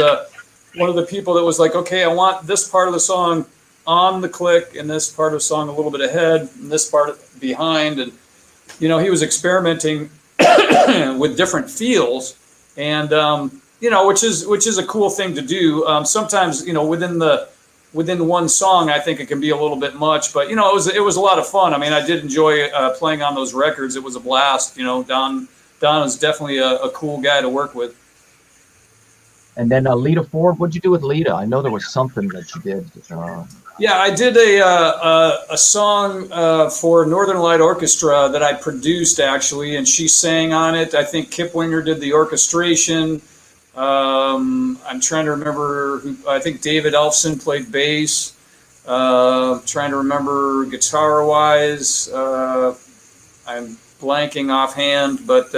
one of the people that was like, okay, I want this part of the song on the click, and this part of the song a little bit ahead, and this part behind, and he was experimenting with different feels, and which is a cool thing to do. Sometimes within one song, I think it can be a little bit much, but it was a lot of fun. I mean, I did enjoy playing on those records. It was a blast. Don is definitely a cool guy to work with. And then Elita Ford, what'd you do with Lita? I know there was something that you did. Yeah, I did a song for Northern Light Orchestra that I produced, actually, and she sang on it. I think Kip Winger did the orchestration. I'm trying to remember who. I think David Elfson played bass. Trying to remember guitar-wise. I'm blanking offhand, but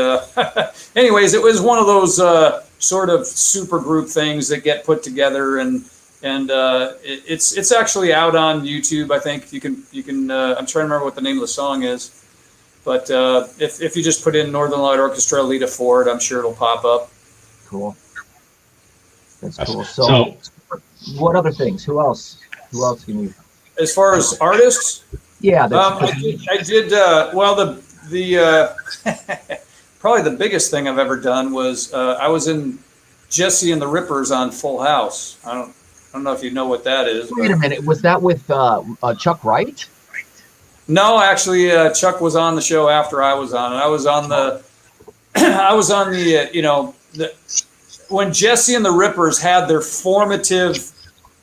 anyways, it was one of those sort of super group things that get put together, and it's actually out on YouTube. I think you can. I'm trying to remember what the name of the song is, but if you just put in Northern Light Orchestra, Elita Ford, I'm sure it'll pop up. Cool. That's cool. So what other things? Who else can you? As far as artists, yeah, I did. Well, the probably the biggest thing I've ever done was I was in Jesse and the Rippers on Full House. I don't know if you know what that is. Wait a minute, was that with Chuck Wright? No, actually, Chuck was on the show after I was on it. I was on the when Jesse and the Rippers had their formative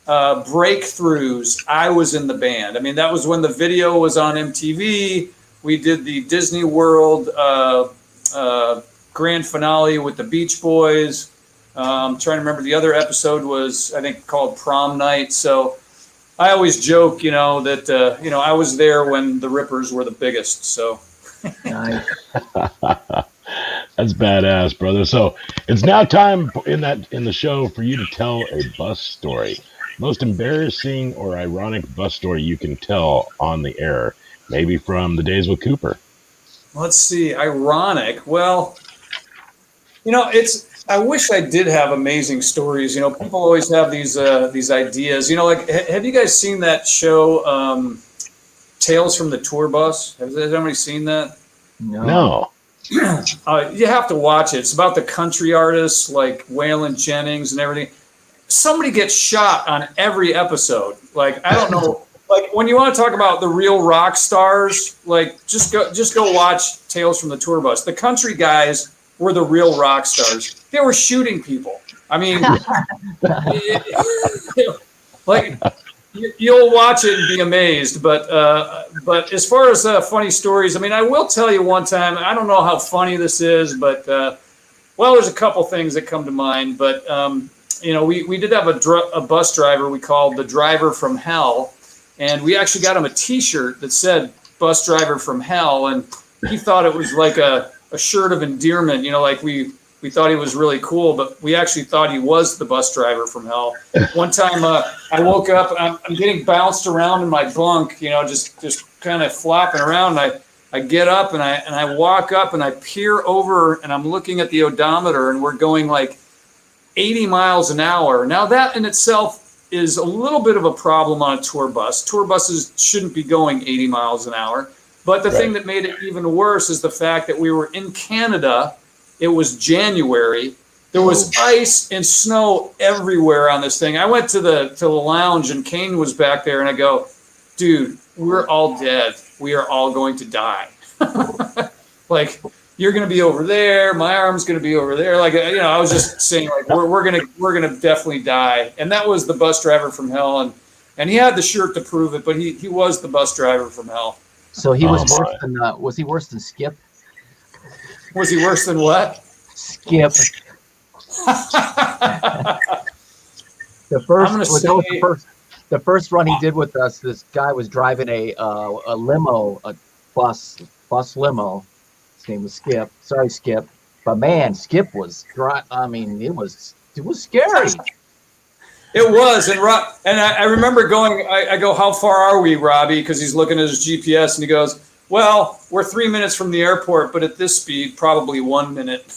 breakthroughs, I was in the band. I mean, that was when the video was on MTV. We did the Disney World grand finale with the Beach Boys. I'm trying to remember, the other episode was, I think, called Prom Night. So I always joke, that, I was there when the Rippers were the biggest. So. Nice. That's badass, brother. So it's now time in the show for you to tell a bus story. Most embarrassing or ironic bus story you can tell on the air, maybe from the days with Cooper. Let's see. Ironic. Well, I wish I did have amazing stories. People always have these ideas. Like, have you guys seen that show, Tales from the Tour Bus? Has anybody seen that? No. You have to watch it. It's about the country artists like Waylon Jennings and everything. Somebody gets shot on every episode. Like, I don't know. Like, when you want to talk about the real rock stars, like, just go watch Tales from the Tour Bus. The country guys were the real rock stars. They were shooting people. I mean, like, You'll watch it and be amazed. But as far as funny stories, I mean, I will tell you one time. I don't know how funny this is, but well, there's a couple things that come to mind. But we did have a bus driver we called the driver from hell, and we actually got him a T-shirt that said "Bus Driver from Hell," and he thought it was like a shirt of endearment. Like we thought he was really cool, but we actually thought he was the bus driver from hell. One time I woke up, I'm getting bounced around in my bunk, just kind of flopping around. And I get up and I walk up and I peer over and I'm looking at the odometer and we're going like 80 miles an hour. Now that in itself is a little bit of a problem on a tour bus. Tour buses shouldn't be going 80 miles an hour. But the thing that made it even worse is the fact that we were in Canada. It was January. There was ice and snow everywhere on this thing. I went to the lounge and Kane was back there and I go, dude, we're all dead. We are all going to die. Like, you're going to be over there. My arm's going to be over there. Like, I was just saying, like, we're going to definitely die. And that was the bus driver from hell. And he had the shirt to prove it, but he was the bus driver from hell. So he was was he worse than Skip? Was he worse than what? Skip. The first run he did with us, this guy was driving a limo, a bus limo. His name was Skip. Sorry, Skip. But man, Skip was it was scary. It was, and I remember going. I go, how far are we, Robbie? Because he's looking at his GPS, and he goes, well, we're 3 minutes from the airport, but at this speed, probably 1 minute.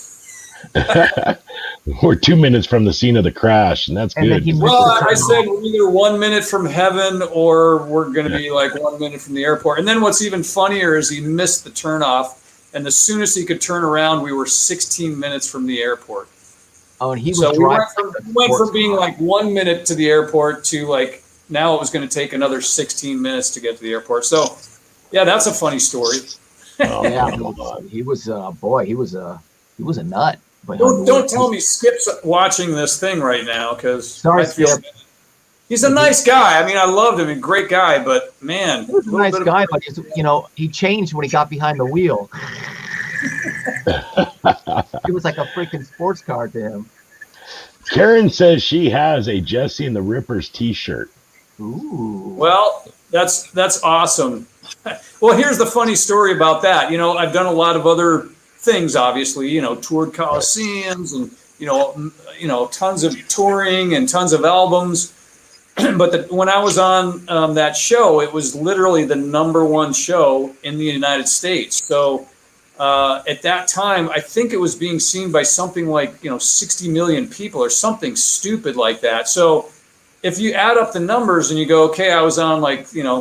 We're 2 minutes from the scene of the crash, and that's good. Well, I said we're either 1 minute from heaven or we're going to be like 1 minute from the airport. And then what's even funnier is he missed the turnoff, and as soon as he could turn around, we were 16 minutes from the airport. Oh, and he was so we went from being like 1 minute to the airport to like now it was going to take another 16 minutes to get to the airport. So, yeah, that's a funny story. Oh, yeah, he was a nut. Don't tell me Skip's watching this thing right now because I feel Skip. He's a nice guy. I mean, I loved him. A great guy, but man, he was a nice guy. But he changed when he got behind the wheel. It was like a freaking sports car to him. Karen says she has a Jesse and the Rippers T-shirt. Ooh. Well, that's awesome. Well, here's the funny story about that. I've done a lot of other things, obviously. Toured Coliseums and tons of touring and tons of albums. But when I was on that show, it was literally the #1 show in the United States. So at that time, I think it was being seen by something like 60 million people or something stupid like that. So if you add up the numbers and you go, okay, I was on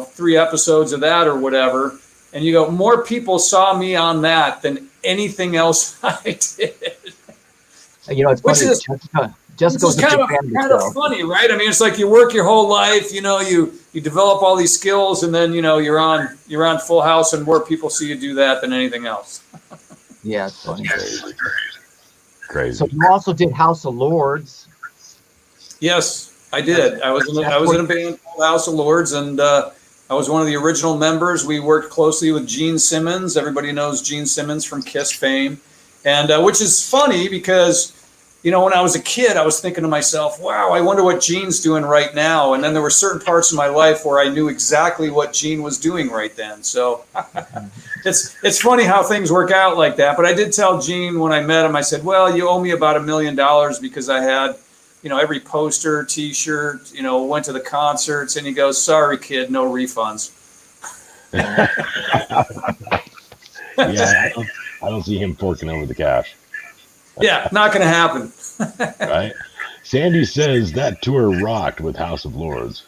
3 episodes of that or whatever, and you go, more people saw me on that than anything else I did. It's funny. Jessica's kind of funny, right? I mean, it's like you work your whole life, you develop all these skills, and then you're on Full House, and more people see you do that than anything else. Yeah, it's funny. Crazy. So you also did House of Lords. Yes, I did. I was in a band called House of Lords, and I was one of the original members. We worked closely with Gene Simmons. Everybody knows Gene Simmons from Kiss fame, and which is funny because. When I was a kid, I was thinking to myself, wow, I wonder what Gene's doing right now. And then there were certain parts of my life where I knew exactly what Gene was doing right then. So it's funny how things work out like that. But I did tell Gene when I met him, I said, well, you owe me about $1 million because I had, every poster, T-shirt, went to the concerts. And he goes, sorry, kid, no refunds. Yeah, I don't see him forking over the cash. Yeah, not going to happen. Right. Sandy says that tour rocked with House of Lords.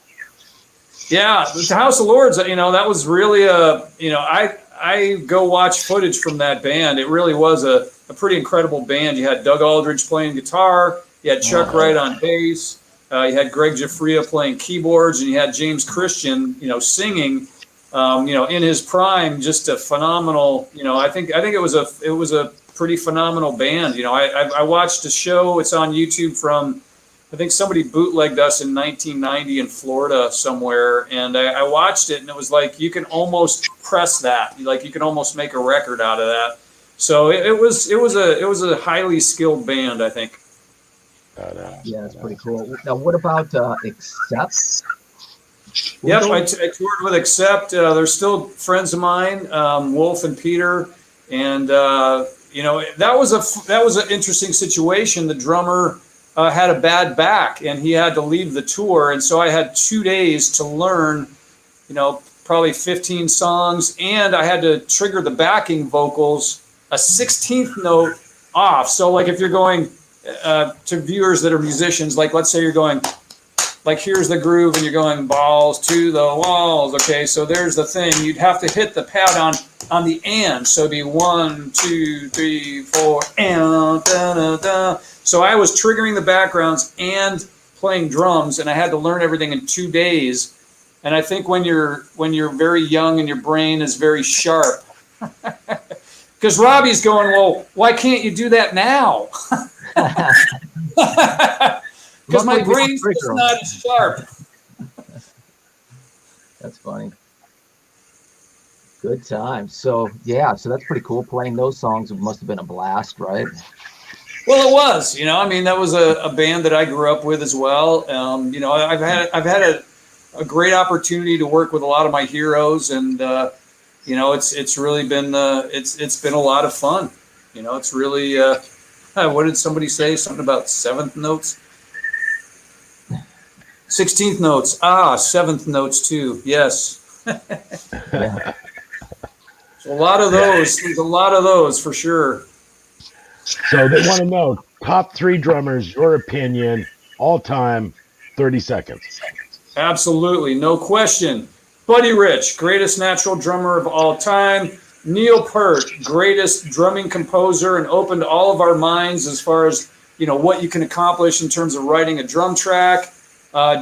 Yeah, the House of Lords, that was really I go watch footage from that band. It really was a pretty incredible band. You had Doug Aldridge playing guitar. You had Chuck Wright on bass. You had Greg Giuffria playing keyboards, and you had James Christian, singing, in his prime. Just a phenomenal, I think it was a pretty phenomenal band. I watched a show. It's on YouTube from I think somebody bootlegged us in 1990 in Florida somewhere, and I watched it, and it was like you can almost press that, like you can almost make a record out of that. So it was a highly skilled band, I think. Yeah, it's pretty cool. Now, what about Accept? Yep, I toured with Accept. They're still friends of mine, Wolf and Peter, and that was an interesting situation. The drummer had a bad back, and he had to leave the tour, and so I had 2 days to learn, probably 15 songs, and I had to trigger the backing vocals a 16th note off. So, like, if you're going to viewers that are musicians, like let's say you're going, like here's the groove, and you're going balls to the walls. Okay, so there's the thing. You'd have to hit the pad on the and. So it'd be 1, 2, 3, 4, and da, da, da. So I was triggering the backgrounds and playing drums, and I had to learn everything in 2 days. And I think when you're very young and your brain is very sharp, because Robbie's going, well, why can't you do that now? Because my brain's just not as sharp. That's funny. Good time. So that's pretty cool. Playing those songs must have been a blast, right? Well, it was. That was a band that I grew up with as well. I've had a great opportunity to work with a lot of my heroes, and it's really been it's been a lot of fun. It's really what did somebody say? Something about seventh notes. 16th notes. 7th notes too. Yes. Yeah. A lot of those. There's a lot of those for sure. So they want to know top 3 drummers, your opinion, all time, 30 seconds. Absolutely, no question. Buddy Rich, greatest natural drummer of all time. Neil Peart, greatest drumming composer, and opened all of our minds as far as what you can accomplish in terms of writing a drum track.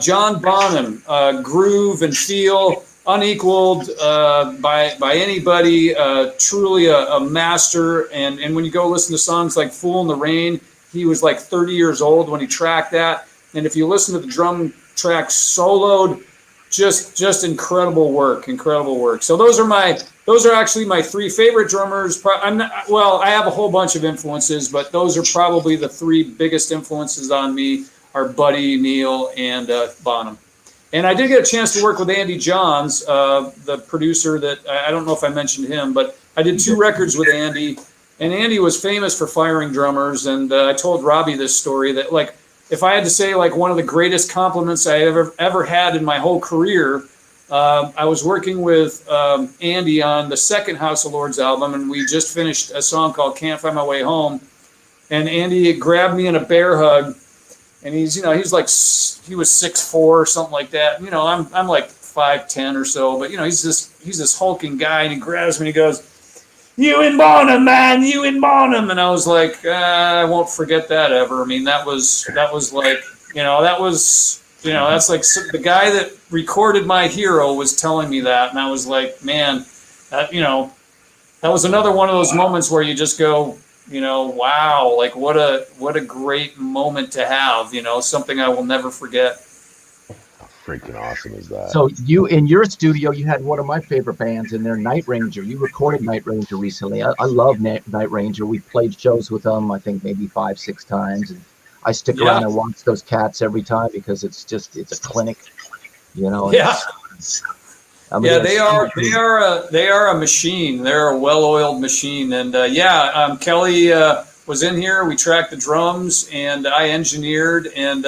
John Bonham, groove and feel unequaled by anybody. Truly a master. And when you go listen to songs like "Fool in the Rain," he was like 30 years old when he tracked that. And if you listen to the drum track soloed, just incredible work. So those are actually my 3 favorite drummers. I have a whole bunch of influences, but those are probably the 3 biggest influences on me. Are Buddy, Neil, and Bonham. And I did get a chance to work with Andy Johns, the producer that I don't know if I mentioned him, but I did 2 records with Andy, and Andy was famous for firing drummers. And I told Robbie this story that, like, if I had to say, like, one of the greatest compliments I ever had in my whole career, I was working with Andy on the second House of Lords album, and we just finished a song called "Can't Find My Way Home," and Andy grabbed me in a bear hug. And he was 6'4" or something like that. I'm like 5'10" or so, but he's this hulking guy, and he grabs me and he goes, "You in Bonham, man, you in Bonham." And I was like, I won't forget that ever. I mean, that was like, that's like the guy that recorded my hero was telling me that, and I was like, man, that was another one of those moments where you just go, wow, like what a great moment to have, something I will never forget. How freaking awesome is that? So you, in your studio, you had one of my favorite bands in there, Night Ranger. You recorded Night Ranger recently. I love Night Ranger. We played shows with them, I think maybe 5-6 times. And I stick around and watch those cats every time because it's a clinic, Yeah. They are a machine. They're a well-oiled machine. And Kelly was in here. We tracked the drums, and I engineered. And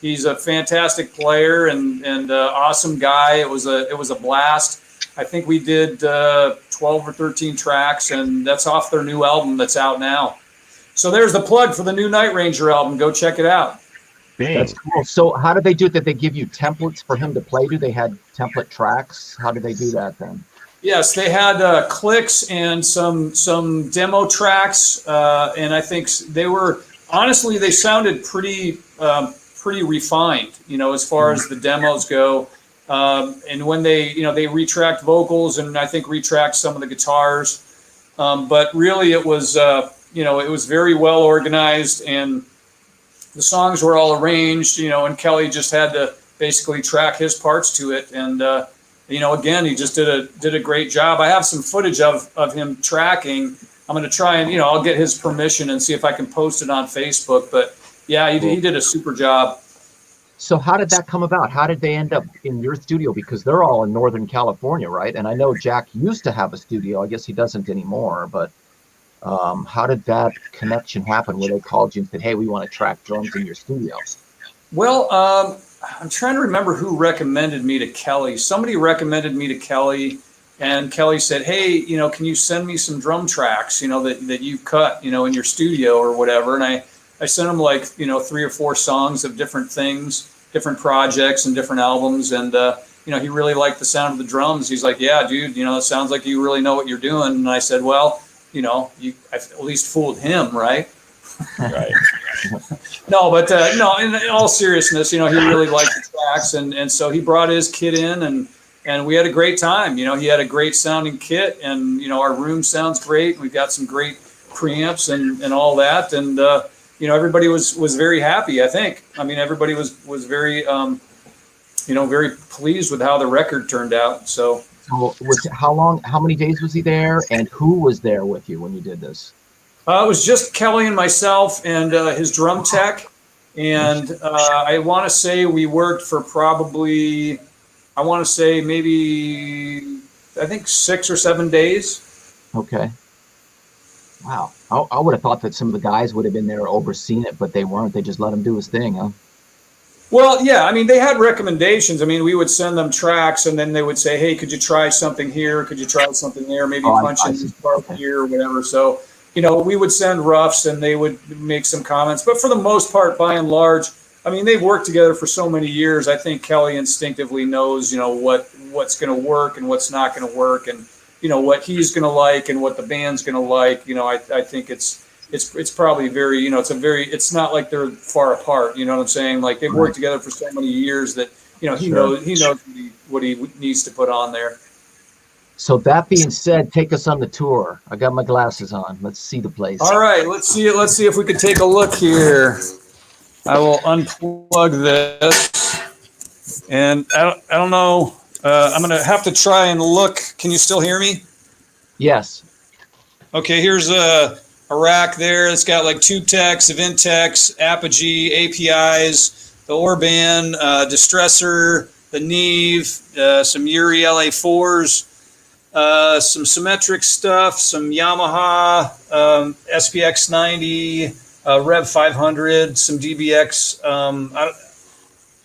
he's a fantastic player and awesome guy. It was a blast. I think we did 12 or 13 tracks, and that's off their new album that's out now. So there's the plug for the new Night Ranger album. Go check it out. Bing. That's cool. So how did they do it? Did they give you templates for him to play to? They had template tracks. How did they do that then? Yes, they had clicks and some demo tracks, and I think they sounded pretty refined, as far as the demos go. And when they retracked vocals and I think retracked some of the guitars, but really it was very well organized, and the songs were all arranged, and Kelly just had to basically track his parts to it. And, again, he just did a great job. I have some footage of him tracking. I'm going to try and, I'll get his permission and see if I can post it on Facebook. But yeah, he did a super job. So how did that come about? How did they end up in your studio? Because they're all in Northern California, right? And I know Jack used to have a studio. I guess he doesn't anymore. But how did that connection happen where they called you and said, hey, we want to track drums in your studio? Well, I'm trying to remember who recommended me to Kelly. Somebody recommended me to Kelly, and Kelly said, hey, can you send me some drum tracks, that you cut, in your studio or whatever. And I sent him like, 3 or 4 songs of different things, different projects and different albums. And, he really liked the sound of the drums. He's like, yeah, dude, it sounds like you really know what you're doing. And I said, well, I at least fooled him, right? Right. No, but no, in all seriousness, he really liked the tracks. And so he brought his kit in and we had a great time. He had a great sounding kit and, our room sounds great. We've got some great preamps and all that. And, everybody was very happy, I think. I mean, everybody was very, very pleased with how the record turned out. So how many days was he there, and who was there with you when you did this? It was just Kelly and myself and his drum tech. And I want to say we worked for probably, maybe 6 or 7 days. Okay. Wow. I would have thought that some of the guys would have been there overseeing it, but they weren't. They just let him do his thing, huh? Well, yeah. I mean, they had recommendations. I mean, we would send them tracks, and then they would say, hey, could you try something here? Could you try something there? Maybe punch in this part here or whatever. So, we would send roughs, and they would make some comments. But for the most part, by and large, I mean, they've worked together for so many years. I think Kelly instinctively knows, what's going to work and what's not going to work, and what he's going to like and what the band's going to like. I think it's probably very, it's not like they're far apart. You know what I'm saying? Like they've worked together for so many years that, he knows what he needs to put on there. So that being said, take us on the tour. I got my glasses on. Let's see the place. All right, let's see it. Let's see if we could take a look here. I will unplug this, and I don't know. I'm going to have to try and look. Can you still hear me? Yes. Okay, here's a rack there. It's got like tube techs, event techs, Apogee, APIs, the Orban, Distressor, the Neve, some Yuri LA4s, some Symmetric stuff, some Yamaha, SPX 90, Rev 500, some DBX.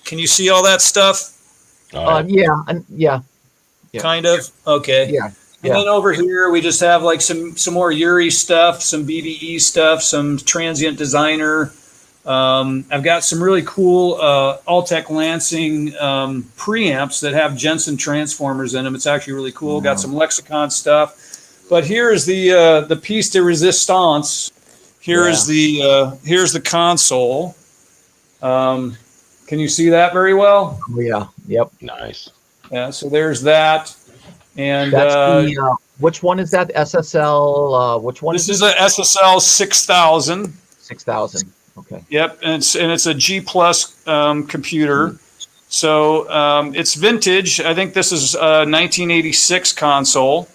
Can you see all that stuff? Yeah. Kind of. Okay. Yeah. And then over here we just have like some more Yuri stuff, some BDE stuff, some Transient Designer. I've got some really cool Altec Lansing preamps that have Jensen transformers in them. It's actually really cool. Wow. Got some Lexicon stuff. But here is the piece de resistance. Here's the console. Can you see that very well? Oh, yeah. Yep. Nice. Yeah. So there's that. And that's which one is that? SSL? Which one? This is a SSL 6000. 6000. Okay. Yep. And it's a G plus computer. So it's vintage. I think this is a 1986 console.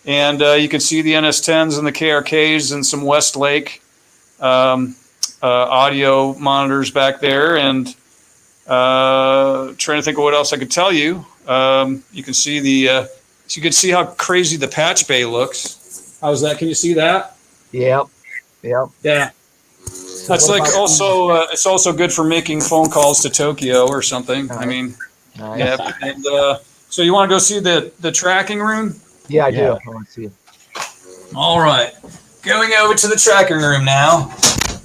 And you can see the NS10s and the KRKs and some Westlake audio monitors back there. And trying to think of what else I could tell you. You can see so you can see how crazy the patch bay looks. How's that? Can you see that? Yep. Yeah. That's like also it's also good for making phone calls to Tokyo or something. Nice. I mean, nice. Yeah. And so you want to go see the tracking room? Yeah, I do. I want to see it. All right, going over to the tracking room now.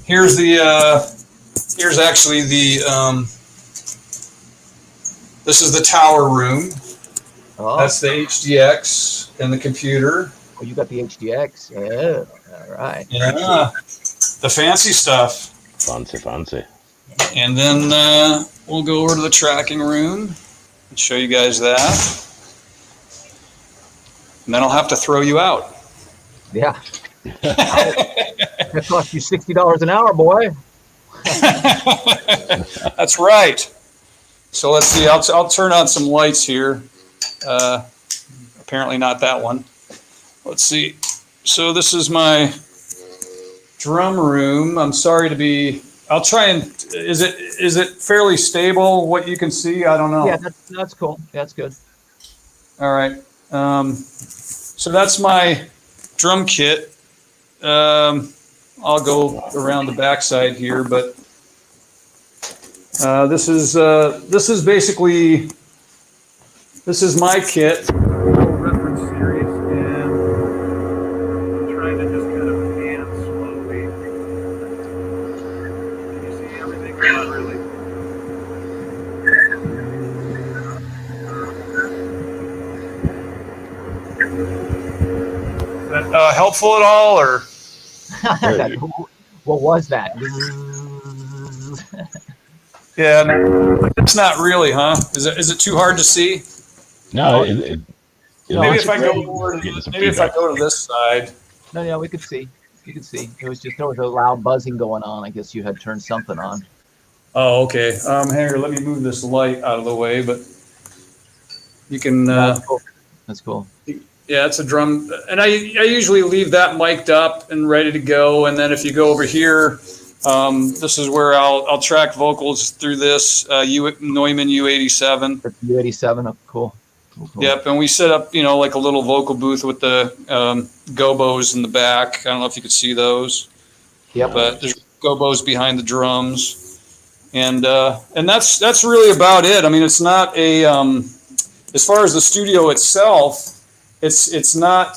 Here's actually the this is the tower room. Oh. That's the HDX and the computer. Oh, you got the HDX. Oh, all right. Yeah, the fancy stuff. Fancy. And then we'll go over to the tracking room and show you guys that. And then I'll have to throw you out. Yeah. That cost you $60 an hour, boy. That's right. So let's see. I'll turn on some lights here. Apparently not that one. Let's see. So this is my drum room. I'm sorry to be. I'll try and. Is it fairly stable? What you can see? I don't know. Yeah, that's cool. That's good. All right. So that's my drum kit. I'll go around the backside here, but this is basically my kit. Reference series, and I'm trying to just kind of pan slowly. Can you see everything? Not really. Is that helpful at all, or? What was that? Yeah, it's not really, huh? Is it too hard to see? No, Maybe if I go to this side. No, we could see. You could see. There was a loud buzzing going on. I guess you had turned something on. Oh, okay. Here, let me move this light out of the way, but you can. That's cool. Yeah, it's a drum, and I usually leave that mic'd up and ready to go. And then if you go over here, this is where I'll track vocals through this Neumann U87. U87, cool. Yep, and we set up like a little vocal booth with the gobos in the back. I don't know if you could see those. Yep. But there's gobos behind the drums, and that's really about it. I mean, it's not a as far as the studio itself. It's not,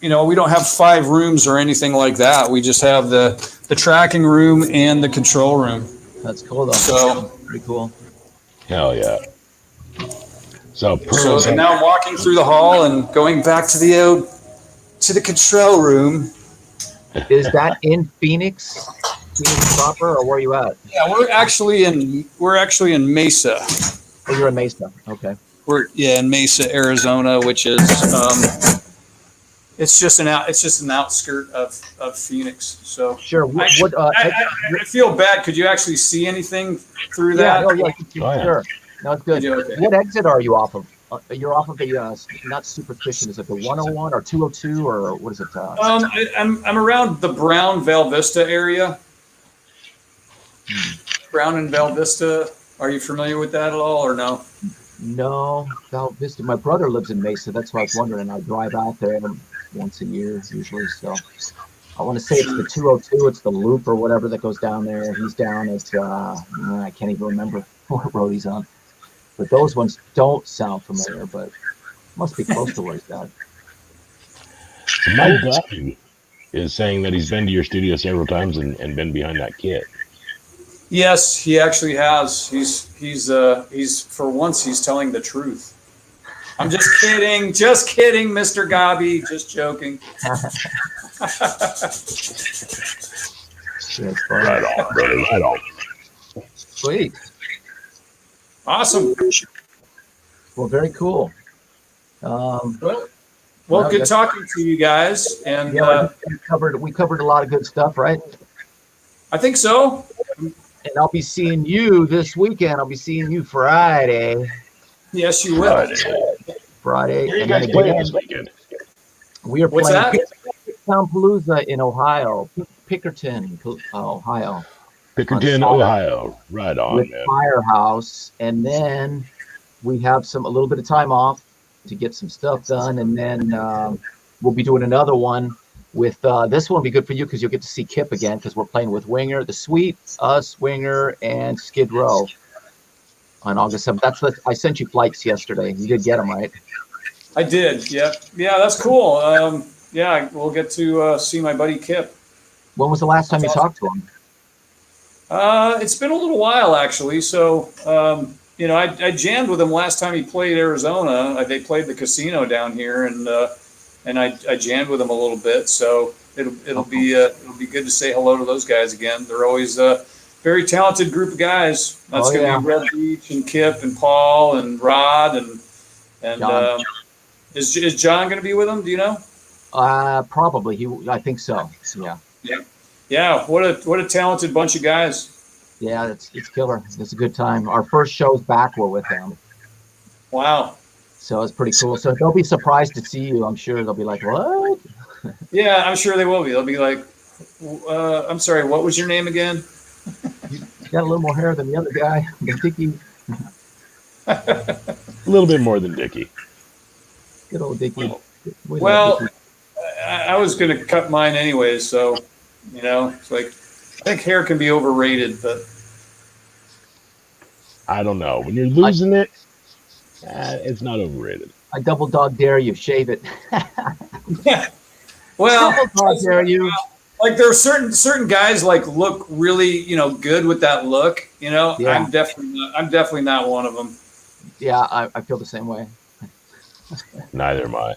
we don't have 5 rooms or anything like that. We just have the tracking room and the control room. That's cool, though. So pretty cool. Hell yeah. So now I'm walking through the hall and going back to the control room. Is that in Phoenix proper, or where are you at? Yeah, we're actually in Mesa. Oh, you're in Mesa. Okay. We're in Mesa, Arizona, which is it's just an outskirt of Phoenix. So sure. I feel bad. Could you actually see anything through that? Sure. No, it's good. Okay. What exit are you off of? You're off of the not Superstition. Is it the 101 or 202 or what is it? I'm around the Brown Val Vista area. Brown and Val Vista. Are you familiar with that at all, or no? No, Val Vista. My brother lives in Mesa. That's why I was wondering. I drive out there once a year usually. So I want to say it's the 202. It's the loop or whatever that goes down there. He's down at I can't even remember what road he's on. But those ones don't sound familiar, but must be close to where he's at. Mike Gladden is saying that he's been to your studio several times and been behind that kit. Yes, he actually has. He's for once he's telling the truth. I'm just kidding, Mr. Gabi, just joking. Right on, brother, right on. Sweet. Awesome. Well, very cool. Well, good talking to you guys. And we covered a lot of good stuff, right? I think so. And I'll be seeing you this weekend. I'll be seeing you Friday. Yes, you will. Friday. Where are you guys playing this weekend? We are What's playing that? Palooza in Ohio, Pickerton, Ohio. Pickerton, Ohio. Right on, with man. Firehouse, and then we have a little bit of time off to get some stuff done, and then we'll be doing another one with this one will be good for you because you'll get to see Kip again because we're playing with Winger, The Sweet, us, Winger, and Skid Row on August 7th. I sent you flights yesterday. You did get them, right? I did. Yep. Yeah, that's cool. Yeah, we'll get to see my buddy Kip. When was the last time you talked to him? It's been a little while, actually. So, I jammed with him last time he played Arizona. They played the casino down here, and I jammed with him a little bit. So it'll be good to say hello to those guys again. They're always a very talented group of guys. That's going to be Red Beach and Kip and Paul and Rod and John. Is John going to be with them? Do you know? Probably. I think so. Yeah. Yeah. Yeah, what a talented bunch of guys. Yeah, it's killer. It's a good time. Our first shows back were with them. Wow. So it's pretty cool. So they'll be surprised to see you. I'm sure they'll be like, "What?" Yeah, I'm sure they will be. They'll be like, I'm sorry, what was your name again? You got a little more hair than the other guy. Dickie. A little bit more than Dickie. Good old Dickie. Well, I was going to cut mine anyways, so it's like I think hair can be overrated, but I don't know. When you're losing it, it's not overrated. I double dog dare you, shave it. Yeah. Well, double dog dare you. Like there are certain guys like look really good with that look. Yeah. I'm definitely not one of them. Yeah, I feel the same way. Neither am I.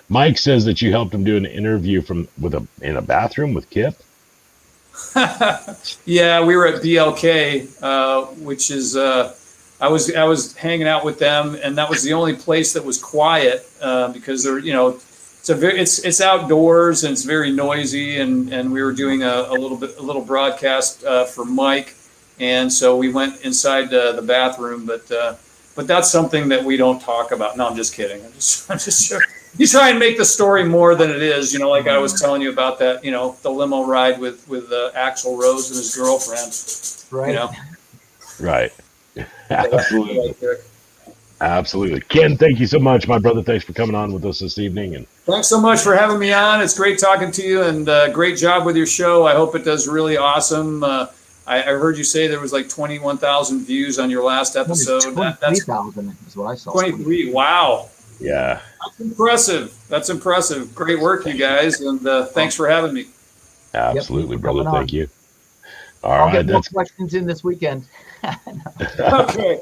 Mike says that you helped him do an interview in a bathroom with Kip. Yeah, we were at BLK, which is I was hanging out with them, and that was the only place that was quiet because they're it's outdoors and it's very noisy, and we were doing a little broadcast for Mike, and so we went inside the bathroom, but that's something that we don't talk about. No, I'm just kidding. I'm just sure. You try and make the story more than it is, like I was telling you about that, the limo ride with Axl Rose and his girlfriend. Right. Right. Absolutely. Absolutely. Ken, thank you so much, my brother. Thanks for coming on with us this evening. And thanks so much for having me on. It's great talking to you, and great job with your show. I hope it does really awesome. I heard you say there was like 21,000 views on your last episode. 23,000 is what I saw. 23. Wow. Yeah. That's impressive. Great work, you guys, and thanks for having me. Absolutely, brother. Thank you. I'll get more questions in this weekend. Okay.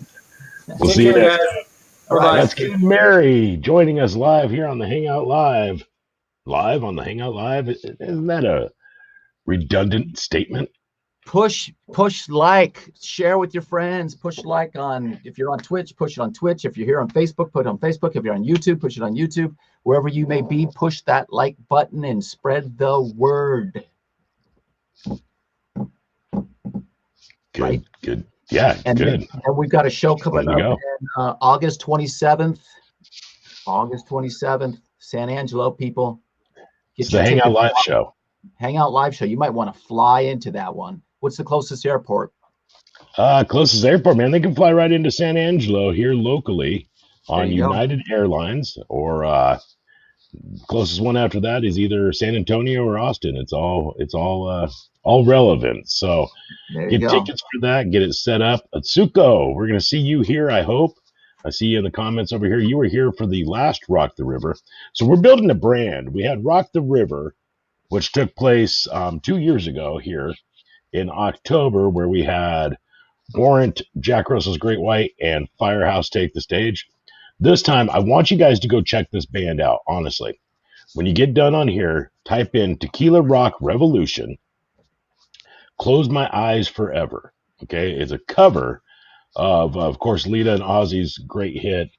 We'll see you next time. All right, that's Ken Mary joining us live here on the Hangout Live. Live on the Hangout Live? Isn't that a redundant statement? Push like, share with your friends, push like if you're on Twitch, push it on Twitch. If you're here on Facebook, put it on Facebook. If you're on YouTube, push it on YouTube. Wherever you may be, push that like button and spread the word. Good, right? Good. Yeah, and good. And we've got a show coming up on August 27th. August 27th, San Angelo, people. It's the Hangout Live show. Hangout Live show. You might want to fly into that one. What's the closest airport? Closest airport, man. They can fly right into San Angelo here locally on United Airlines, or closest one after that is either San Antonio or Austin. It's all relevant. So get tickets for that. Get it set up. Atsuko, we're gonna see you here. I hope. I see you in the comments over here. You were here for the last Rock the River. So we're building a brand. We had Rock the River, which took place 2 years ago here in October, where we had Warrant, Jack Russell's Great White, and Firehouse take the stage. This time, I want you guys to go check this band out, honestly. When you get done on here, type in Tequila Rock Revolution, Close My Eyes Forever. Okay, it's a cover of course, Lita and Ozzy's great hit.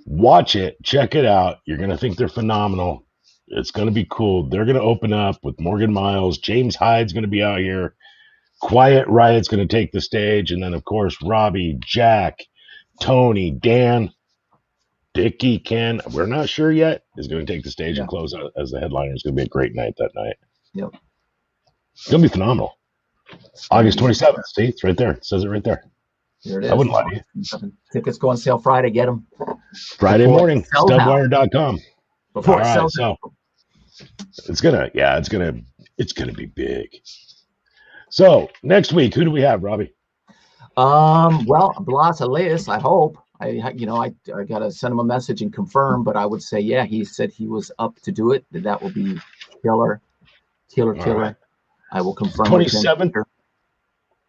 Watch it, check it out. You're going to think they're phenomenal. It's going to be cool. They're going to open up with Morgan Miles. James Hyde's going to be out here. Quiet Riot's going to take the stage. And then, of course, Robbie, Jack, Tony, Dan, Dickie, Ken, we're not sure yet, is going to take the stage and close out as the headliner. It's going to be a great night that night. Yep. It's going to be phenomenal. August 27th. See, it's right there. It says it right there. There it is. I wouldn't lie to you. Tickets go on sale Friday. Get them. Friday morning. Stubwire.com. Before all right, so it's gonna be big. So next week, who do we have, Robbie? Well, Blas Elias, I hope. I gotta send him a message and confirm, but I would say, yeah, he said he was up to do it. That will be killer. Right. I will confirm. 27th.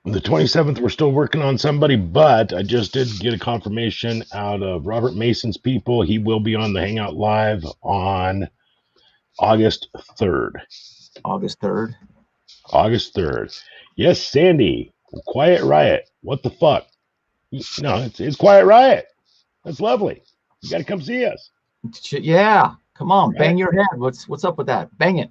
The 27th, we're still working on somebody, but I just did get a confirmation out of Robert Mason's people. He will be on the Hangout Live on August 3rd. August 3rd. August 3rd. Yes, Sandy. Quiet Riot. What the fuck? No, it's Quiet Riot. That's lovely. You got to come see us. Yeah, Come on, Right. bang your head. What's up with that? Bang it.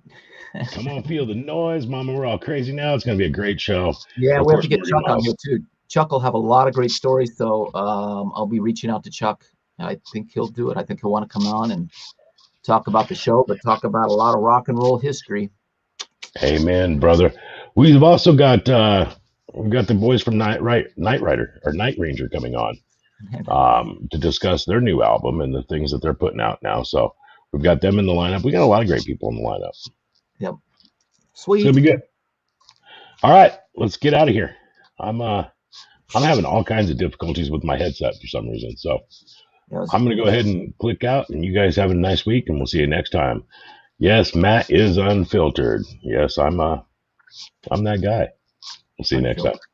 Come on, feel the noise, Mama. We're all crazy now. It's going to be a great show. Yeah, Of we have course, to get Morgan Chuck on Wells. here too. Chuck will have a lot of great stories, so I'll be reaching out to Chuck. I think he'll do it. I think he'll want to come on and talk about the show, but talk about a lot of rock and roll history. Amen, brother. We've also got the boys from Night Rider or Night Ranger coming on to discuss their new album and the things that they're putting out now. So we've got them in the lineup. We got a lot of great people in the lineup. Yep. It's Sweet. gonna be good. All right, let's get out of here. I'm having all kinds of difficulties with my headset for some reason. So Yes. I'm gonna go ahead and click out, and you guys have a nice week, and we'll see you next time. Yes, Matt is unfiltered. Yes, I'm that guy. We'll see you next time.